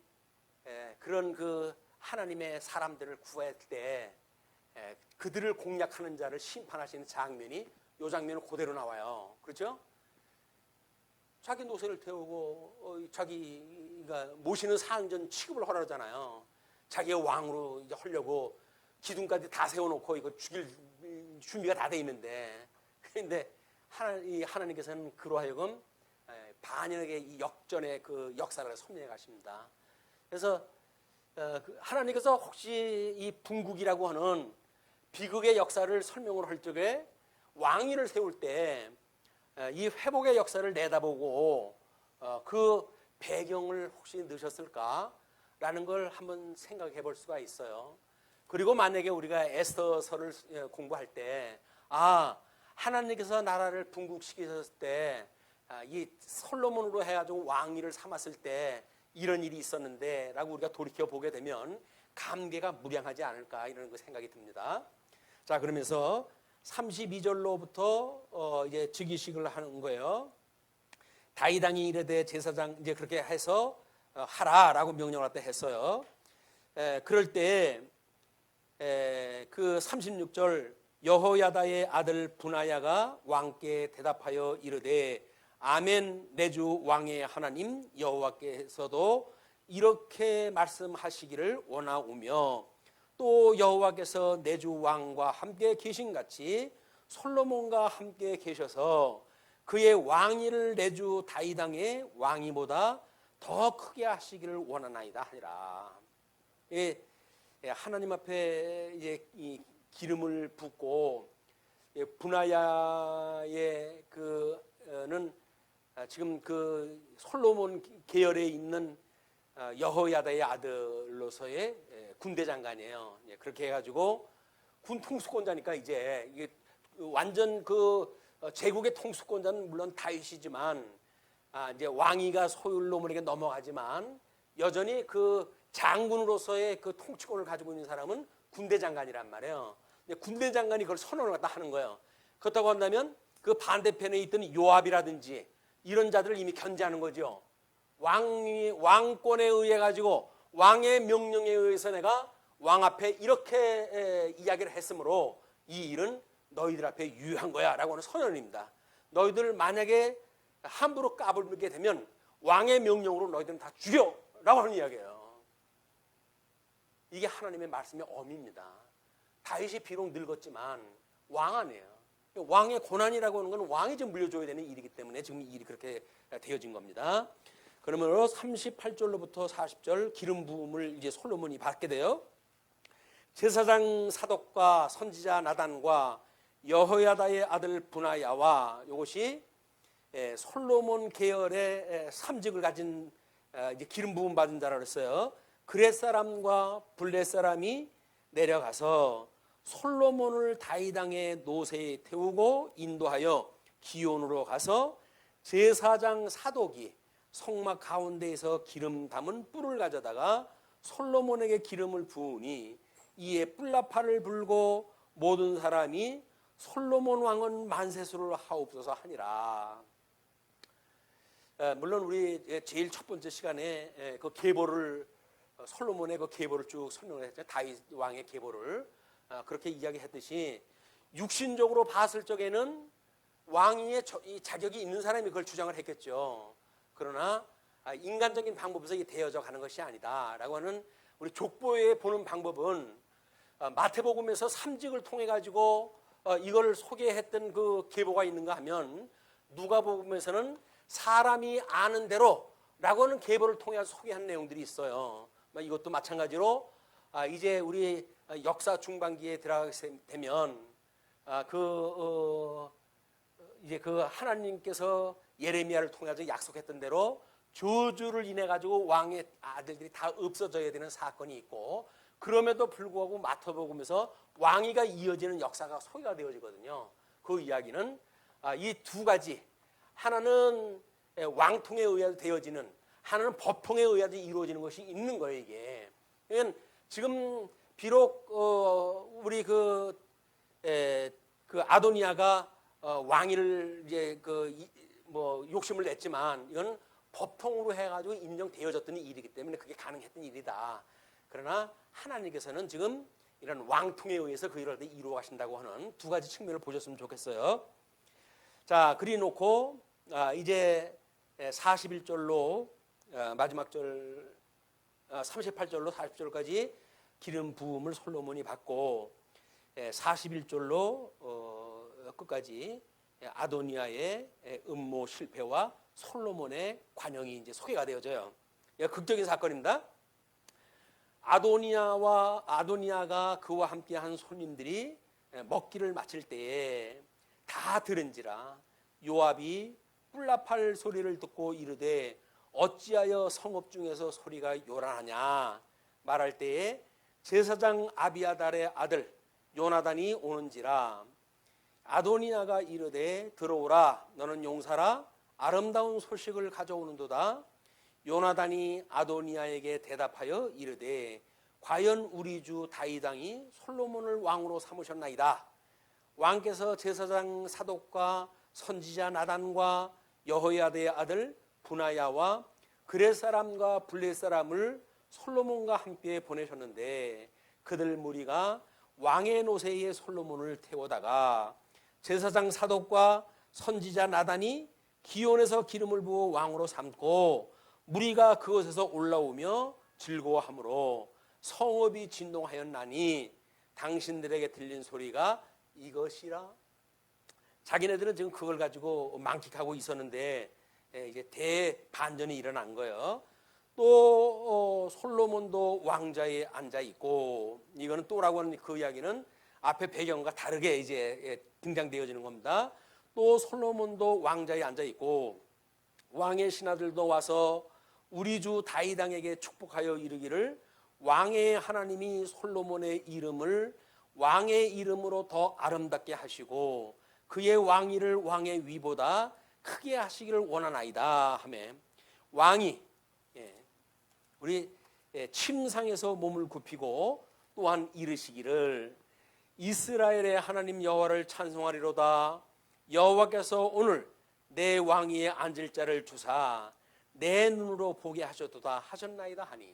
그런 그 하나님의 사람들을 구할 때 그들을 공략하는 자를 심판하시는 장면이 이 장면은 그대로 나와요. 그렇죠? 자기 노새를 태우고 자기가 모시는 상전 취급을 하라잖아요. 자기가 왕으로 이제 하려고 기둥까지 다 세워놓고 이거 죽일 준비가 다 돼 있는데, 그런데 하나님께서는 그로 하여금 반인에게 이 역전의 그 역사를 섭리해 가십니다. 그래서 하나님께서 혹시 이 분국이라고 하는 비극의 역사를 설명을 할 적에 왕위를 세울 때 이 회복의 역사를 내다보고 그 배경을 혹시 넣으셨을까라는 걸 한번 생각해 볼 수가 있어요. 그리고 만약에 우리가 에스더서를 공부할 때 하나님께서 나라를 분국시키셨을 때 이 솔로몬으로 해가지고 왕위를 삼았을 때 이런 일이 있었는데 라고 우리가 돌이켜 보게 되면 감개가 무량하지 않을까 이런 생각이 듭니다. 자, 그러면서 32절로부터 이제 즉위식을 하는 거예요. 다윗 왕이 이르되 제사장 이제 그렇게 해서 하라라고 명령을 할 때 했어요. 그럴 때 그 36절 여호야다의 아들 분하야가 왕께 대답하여 이르되 아멘. 내 주 왕의 하나님 여호와께서도 이렇게 말씀하시기를 원하오며 또 여호와께서 내 주 왕과 함께 계신같이 솔로몬과 함께 계셔서 그의 왕위를 내 주 다윗 왕의 왕위보다 더 크게 하시기를 원하나이다 하니라. 하나님 앞에 이제 이 기름을 붓고 분하야의 그는 지금 그 솔로몬 계열에 있는 여호야다의 아들로서의 군대 장관이에요. 그렇게 해가지고 군 통수권자니까 이제 이게 완전 그 제국의 통수권자는 물론 다윗이지만 이제 왕위가 소울로몬에게 넘어가지만 여전히 그 장군으로서의 그 통치권을 가지고 있는 사람은 군대 장관이란 말이에요. 근데 군대 장관이 그걸 선언을 갖다 하는 거예요. 그렇다고 한다면 그 반대편에 있던 요압이라든지 이런 자들을 이미 견제하는 거죠. 왕권에 의해 가지고 왕의 명령에 의해서 내가 왕 앞에 이렇게 이야기를 했으므로 이 일은 너희들 앞에 유효한 거야 라고 하는 선언입니다. 너희들 만약에 함부로 까불게 되면 왕의 명령으로 너희들은 다 죽여 라고 하는 이야기예요. 이게 하나님의 말씀의 엄입니다. 다윗이 비록 늙었지만 왕 아니에요. 왕의 고난이라고 하는 건 왕이 좀 물려줘야 되는 일이기 때문에 지금 이 일이 그렇게 되어진 겁니다. 그러므로 38절로부터 40절 기름 부음을 이제 솔로몬이 받게 돼요. 제사장 사독과 선지자 나단과 여호야다의 아들 분하야와 이것이 솔로몬 계열의 삼직을 가진 이제 기름 부음 받은 자라고 했어요. 그렛 사람과 블렛 사람이 내려가서 솔로몬을 다윗 왕의 노새에 태우고 인도하여 기온으로 가서 제사장 사독이 성막 가운데에서 기름 담은 뿔을 가져다가 솔로몬에게 기름을 부으니 이에 뿔나팔을 불고 모든 사람이 솔로몬 왕은 만세수를 하옵소서 하니라. 물론 우리 제일 첫 번째 시간에 그 계보를 솔로몬의 그 계보를 쭉 설명을 했죠. 다윗 왕의 계보를 그렇게 이야기했듯이 육신적으로 봤을 적에는 왕위의 자격이 있는 사람이 그걸 주장을 했겠죠. 그러나 인간적인 방법에서 이게 되어져 가는 것이 아니다라고 하는 우리 족보에 보는 방법은 마태복음에서 삼직을 통해 가지고 이걸 소개했던 그 계보가 있는가 하면 누가복음에서는 사람이 아는 대로라고 하는 계보를 통해 소개한 내용들이 있어요. 이것도 마찬가지로 이제 우리 역사 중반기에 들어가게 되면 이제 그 하나님께서 예레미야를 통해서 약속했던 대로 저주를 인해 가지고 왕의 아들들이 다 없어져야 되는 사건이 있고 그럼에도 불구하고 마태복음에서 왕위가 이어지는 역사가 소개가 되어지거든요. 그 이야기는 이 두 가지, 하나는 왕통에 의해서 되어지는, 하나는 법통에 의해서 이루어지는 것이 있는 거예요. 이게 그러니까 지금 비록 우리 그 아도니아가 왕위를 이제 뭐 욕심을 냈지만 이건 법통으로 해가지고 인정되어졌던 일이기 때문에 그게 가능했던 일이다. 그러나 하나님께서는 지금 이런 왕통에 의해서 그 일을 이루어 가신다고 하는 두 가지 측면을 보셨으면 좋겠어요. 자, 그리 놓고 이제 41절로 마지막 절 38절로 40절까지 기름 부음을 솔로몬이 받고 41절로 끝까지 아도니아의 음모 실패와 솔로몬의 관영이 이제 소개가 되어져요. 극적인 사건입니다. 아도니아가 그와 함께한 손님들이 먹기를 마칠 때에 다 들은지라 요압이 뿔나팔 소리를 듣고 이르되 어찌하여 성읍 중에서 소리가 요란하냐 말할 때에 제사장 아비아달의 아들 요나단이 오는지라 아도니아가 이르되 들어오라 너는 용사라 아름다운 소식을 가져오는도다. 요나단이 아도니아에게 대답하여 이르되 과연 우리 주 다윗 왕이 솔로몬을 왕으로 삼으셨나이다. 왕께서 제사장 사독과 선지자 나단과 여호야다의 아들 분하야와 그렛 사람과 블렛 사람을 솔로몬과 함께 보내셨는데 그들 무리가 왕의 노새에 솔로몬을 태우다가 제사장 사독과 선지자 나단이 기온에서 기름을 부어 왕으로 삼고 무리가 그것에서 올라오며 즐거워하므로 성읍이 진동하였나니 당신들에게 들린 소리가 이것이라. 자기네들은 지금 그걸 가지고 만끽하고 있었는데 이제 대반전이 일어난 거예요. 또 솔로몬도 왕자에 앉아 있고 이거는 또라고 하는 그 이야기는 앞에 배경과 다르게 이제 등장되어지는 겁니다. 또 솔로몬도 왕자에 앉아 있고 왕의 신하들도 와서 우리 주 다윗 왕에게 축복하여 이르기를 왕의 하나님이 솔로몬의 이름을 왕의 이름으로 더 아름답게 하시고 그의 왕위를 왕의 위보다 크게 하시기를 원하나이다 하며 왕이 우리 침상에서 몸을 굽히고 또한 이르시기를 이스라엘의 하나님 여호와를 찬송하리로다. 여호와께서 오늘 내 왕위에 앉을 자를 주사 내 눈으로 보게 하셨도다 하셨나이다 하니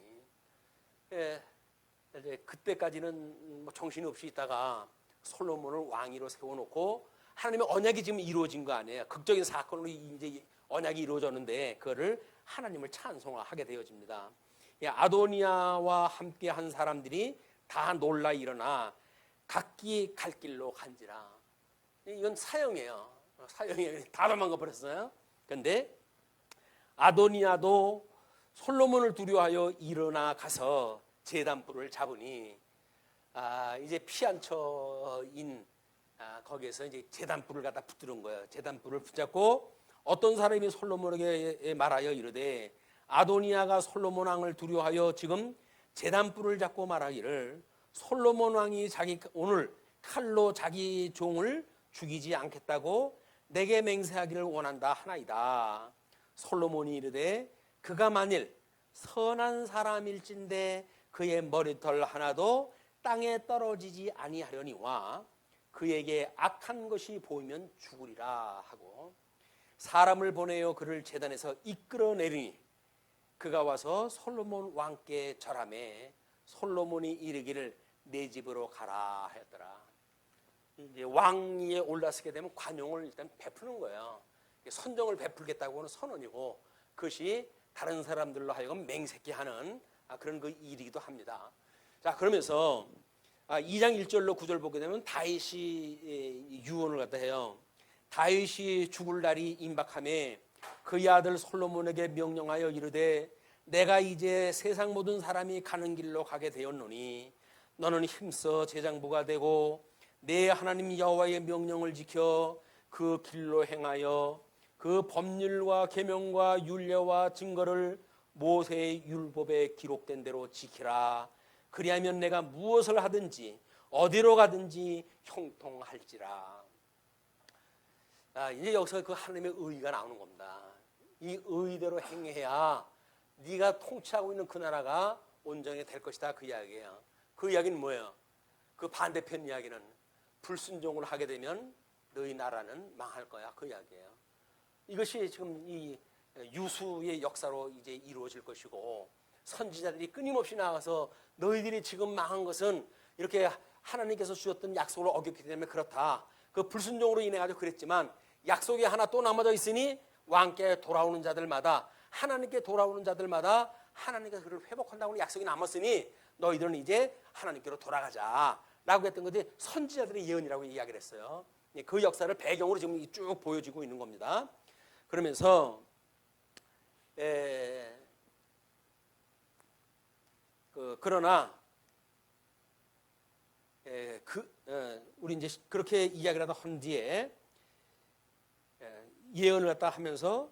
이제 그때까지는 뭐 정신이 없이 있다가 솔로몬을 왕위로 세워놓고 하나님의 언약이 지금 이루어진 거 아니에요. 극적인 사건으로 이제 언약이 이루어졌는데 그거를 하나님을 찬송하게 되어집니다. 아도니아와 함께 한 사람들이 다 놀라 일어나 각기 갈 길로 간지라. 이건 사형이에요. 사형이에요. 다 도망가 버렸어요. 그런데 아도니아도 솔로몬을 두려워하여 일어나 가서 제단불을 잡으니 이제 피한처인 거기에서 이제 제단불을 갖다 붙드는 거예요. 제단불을 붙잡고 어떤 사람이 솔로몬에게 말하여 이르되 아도니아가 솔로몬 왕을 두려워하여 지금 제단불을 잡고 말하기를 솔로몬 왕이 오늘 칼로 자기 종을 죽이지 않겠다고 내게 맹세하기를 원한다 하나이다. 솔로몬이 이르되 그가 만일 선한 사람일진데 그의 머리털 하나도 땅에 떨어지지 아니하려니와 그에게 악한 것이 보이면 죽으리라 하고 사람을 보내어 그를 제단에서 이끌어내리니 그가 와서 솔로몬 왕께 절하매 솔로몬이 이르기를 내 집으로 가라 하였더라. 이제 왕위에 올라서게 되면 관용을 일단 베푸는 거예요. 선정을 베풀겠다고는 선언이고 그것이 다른 사람들로 하여금 맹세케 하는 그런 그 일이기도 합니다. 자, 그러면서 2장 1절로 9절 보게 되면 다윗이 유언을 갖다 해요. 다윗이 죽을 날이 임박하매 그의 아들 솔로몬에게 명령하여 이르되 내가 이제 세상 모든 사람이 가는 길로 가게 되었노니 너는 힘써 제장부가 되고 내 하나님 여호와의 명령을 지켜 그 길로 행하여 그 법률과 계명과 율례와 증거를 모세의 율법에 기록된 대로 지키라. 그리하면 내가 무엇을 하든지 어디로 가든지 형통할지라. 이제 여기서 그 하나님의 의가 나오는 겁니다. 이 의대로 행해야 네가 통치하고 있는 그 나라가 온전히 될 것이다 그 이야기예요. 그 이야기는 뭐예요? 그 반대편 이야기는 불순종을 하게 되면 너희 나라는 망할 거야 그 이야기예요. 이것이 지금 이 유수의 역사로 이제 이루어질 것이고 선지자들이 끊임없이 나가서 너희들이 지금 망한 것은 이렇게 하나님께서 주셨던 약속을 어겼기 때문에 그렇다. 그 불순종으로 인해 가지고 그랬지만 약속이 하나 또 남아져 있으니 왕께 돌아오는 자들마다 하나님께 돌아오는 자들마다 하나님께서 그를 회복한다고 하는 약속이 남았으니 너희들은 이제 하나님께로 돌아가자라고 했던 것이 선지자들의 예언이라고 이야기를 했어요. 그 역사를 배경으로 지금 쭉 보여지고 있는 겁니다. 그러면서 그러나 우리 이제 그렇게 이야기를 하다 한 뒤에 예언을 갖다 하면서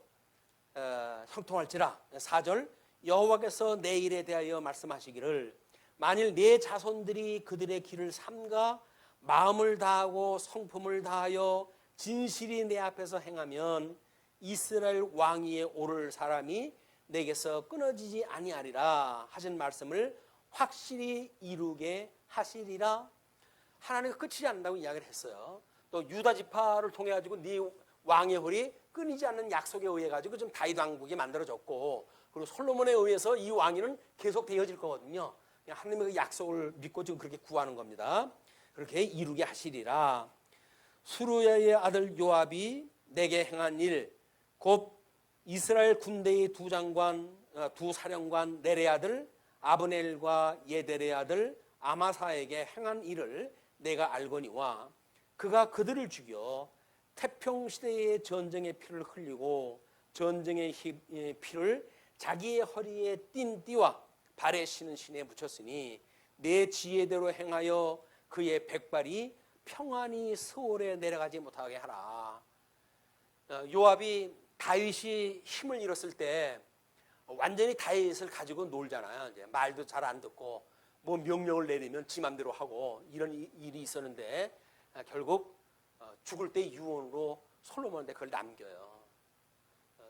형통할지라 4절 여호와께서 내 일에 대하여 말씀하시기를 만일 내 자손들이 그들의 길을 삼가 마음을 다하고 성품을 다하여 진실이 내 앞에서 행하면 이스라엘 왕위에 오를 사람이 내게서 끊어지지 아니하리라 하신 말씀을 확실히 이루게 하시리라. 하나님은 끝이지 않는다고 이야기를 했어요. 또 유다 지파를 통해 가지고 네 왕의 홀이 끊이지 않는 약속에 의해 가지고 좀 다윗 왕국이 만들어졌고 그리고 솔로몬에 의해서 이 왕위는 계속 되어질 거거든요. 하나님의 그 약속을 믿고 지금 그렇게 구하는 겁니다. 그렇게 이루게 하시리라. 수루야의 아들 요압이 내게 행한 일 곧 이스라엘 군대의 두 장관 두 사령관 넬의 아들 아브넬과 예델의 아들 아마사에게 행한 일을 내가 알거니와 그가 그들을 죽여 태평시대의 전쟁의 피를 흘리고 전쟁의 피를 자기의 허리에 띤 띠와 발에 신은 신에 묻혔으니 내 지혜대로 행하여 그의 백발이 평안히 스올에 내려가지 못하게 하라. 요압이 다윗이 힘을 잃었을 때 완전히 다윗을 가지고 놀잖아요. 이제 말도 잘 안 듣고 뭐 명령을 내리면 지 맘대로 하고 이런 일이 있었는데 결국 죽을 때 유언으로 솔로몬한테 그걸 남겨요.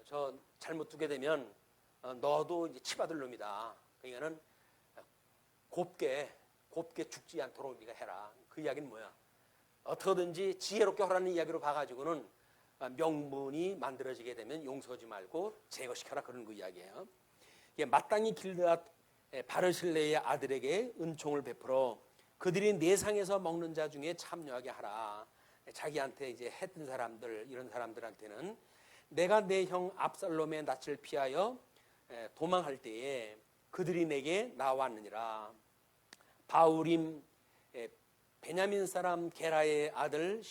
저 잘못 두게 되면 너도 이제 치받을 놈이다. 그러니까는 곱게 죽지 않도록 네가 해라. 그 이야기는 뭐야? 어떻게든지 지혜롭게 하라는 이야기로 봐가지고는 명분이 만들어지게 되면 용서하지 말고 제거시켜라, 그런 그 이야기예요. 마땅히 길르앗 바르실레의 아들에게 은총을 베풀어 그들이 내상에서 먹는 자 중에 참여하게 하라. 자기한테 이제 했던 사람들, 이런 사람들한테는 내가 내 형 압살롬의 낯을 피하여 도망할 때에 그들이 내게 나왔느니라. 바울임 베냐민 사람 게라의 아들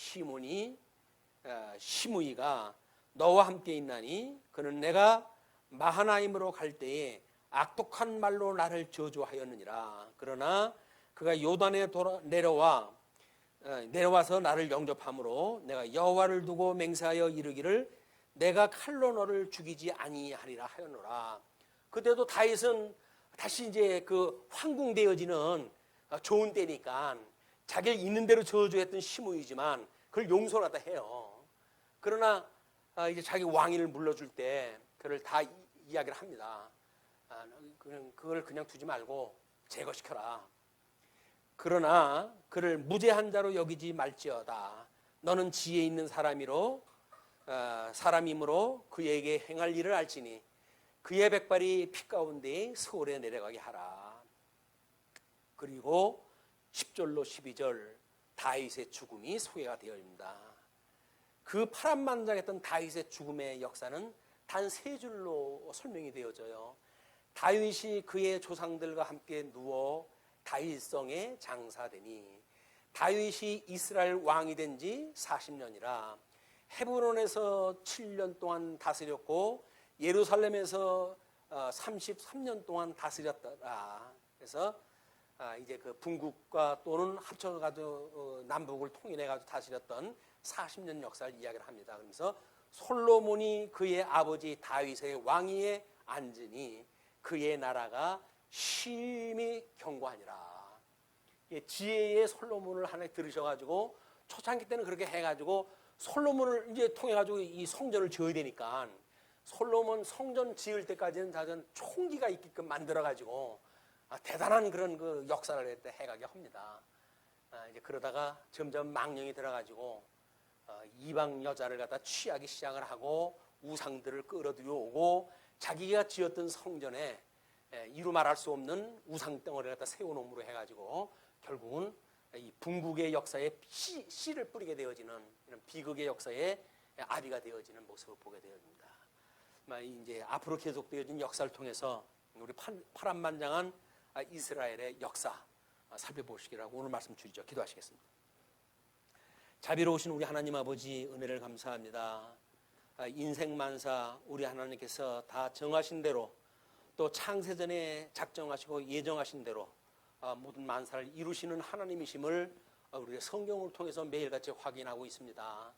시므이가 너와 함께 있나니 그는 내가 마하나임으로 갈 때에 악독한 말로 나를 저주하였느니라. 그러나 그가 요단에 내려와서 나를 영접함으로 내가 여호와를 두고 맹세하여 이르기를 내가 칼로 너를 죽이지 아니하리라 하였노라. 그때도 다윗은 다시 이제 그 황궁되어지는 좋은 때니까 자기를 있는 대로 저주했던 시므이지만 그걸 용서하다 해요. 그러나 이제 자기 왕위를 물러줄 때 그를 다 이야기를 합니다. 그걸 그냥 두지 말고 제거시켜라. 그러나 그를 무죄한 자로 여기지 말지어다. 너는 지혜 있는 사람이므로 그에게 행할 일을 알지니 그의 백발이 피 가운데 서울에 내려가게 하라. 그리고 10절로 12절 다윗의 죽음이 소개가 되어집니다. 그 파란만장했던 다윗의 죽음의 역사는 단 세 줄로 설명이 되어져요. 다윗이 그의 조상들과 함께 누워 다윗성에 장사되니 다윗이 이스라엘 왕이 된 지 40년이라 헤브론에서 7년 동안 다스렸고 예루살렘에서 33년 동안 다스렸더라. 그래서 이제 그 북국과 또는 합쳐가지고 남북을 통일해가지고 다스렸던 40년 역사를 이야기를 합니다. 그러면서 솔로몬이 그의 아버지 다윗의 왕위에 앉으니 그의 나라가 심히 견고하니라. 지혜의 솔로몬을 하나 들으셔가지고 초창기 때는 그렇게 해가지고 솔로몬을 이제 통해가지고 이 성전을 지어야 되니까 솔로몬 성전 지을 때까지는 다전 총기가 있게끔 만들어가지고 대단한 그런 그 역사를 해가게 합니다. 이제 그러다가 점점 망령이 들어가지고 이방 여자를 갖다 취하기 시작을 하고 우상들을 끌어들여오고 자기가 지었던 성전에 이루 말할 수 없는 우상 덩어리를 갖다 세워놓음으로 해가지고 결국은 이 분국의 역사에 씨를 뿌리게 되어지는 이런 비극의 역사에 아비가 되어지는 모습을 보게 되어집니다. 이제 앞으로 계속되어진 역사를 통해서 우리 파란만장한 이스라엘의 역사 살펴보시기라고 오늘 말씀 줄이죠. 기도하시겠습니다. 자비로우신 우리 하나님 아버지 은혜를 감사합니다. 인생만사 우리 하나님께서 다 정하신 대로 또 창세전에 작정하시고 예정하신 대로 모든 만사를 이루시는 하나님이심을 우리가 성경을 통해서 매일같이 확인하고 있습니다.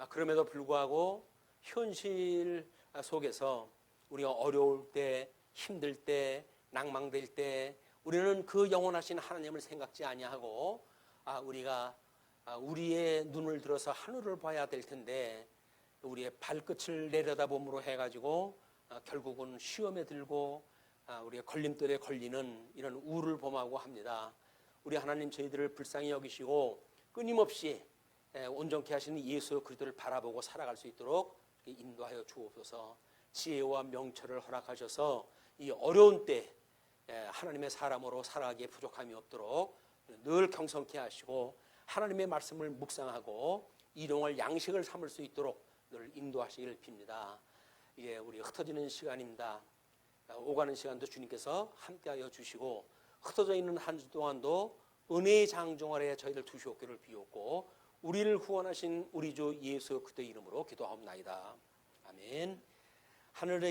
그럼에도 불구하고 현실 속에서 우리가 어려울 때, 힘들 때, 낭망될 때 우리는 그 영원하신 하나님을 생각지 아니하고 우리가 우리의 눈을 들어서 하늘을 봐야 될 텐데 우리의 발끝을 내려다봄으로 해가지고 결국은 시험에 들고 우리의 걸림돌에 걸리는 이런 우를 범하고 합니다. 우리 하나님 저희들을 불쌍히 여기시고 끊임없이 온전케 하시는 예수 그리스도를 바라보고 살아갈 수 있도록 인도하여 주옵소서. 지혜와 명철을 허락하셔서 이 어려운 때 하나님의 사람으로 살아가기에 부족함이 없도록 늘 경성케 하시고 하나님의 말씀을 묵상하고 일용할 양식을 삼을 수 있도록 늘 인도하시기를 빕니다. 이제 우리 흩어지는 시간입니다. 오가는 시간도 주님께서 함께하여 주시고 흩어져 있는 한 주 동안도 은혜의 장정 아래 저희들 두시옵기를 비옵고 우리를 후원하신 우리 주 예수 그리스도의 이름으로 기도하옵나이다. 아멘. 하늘의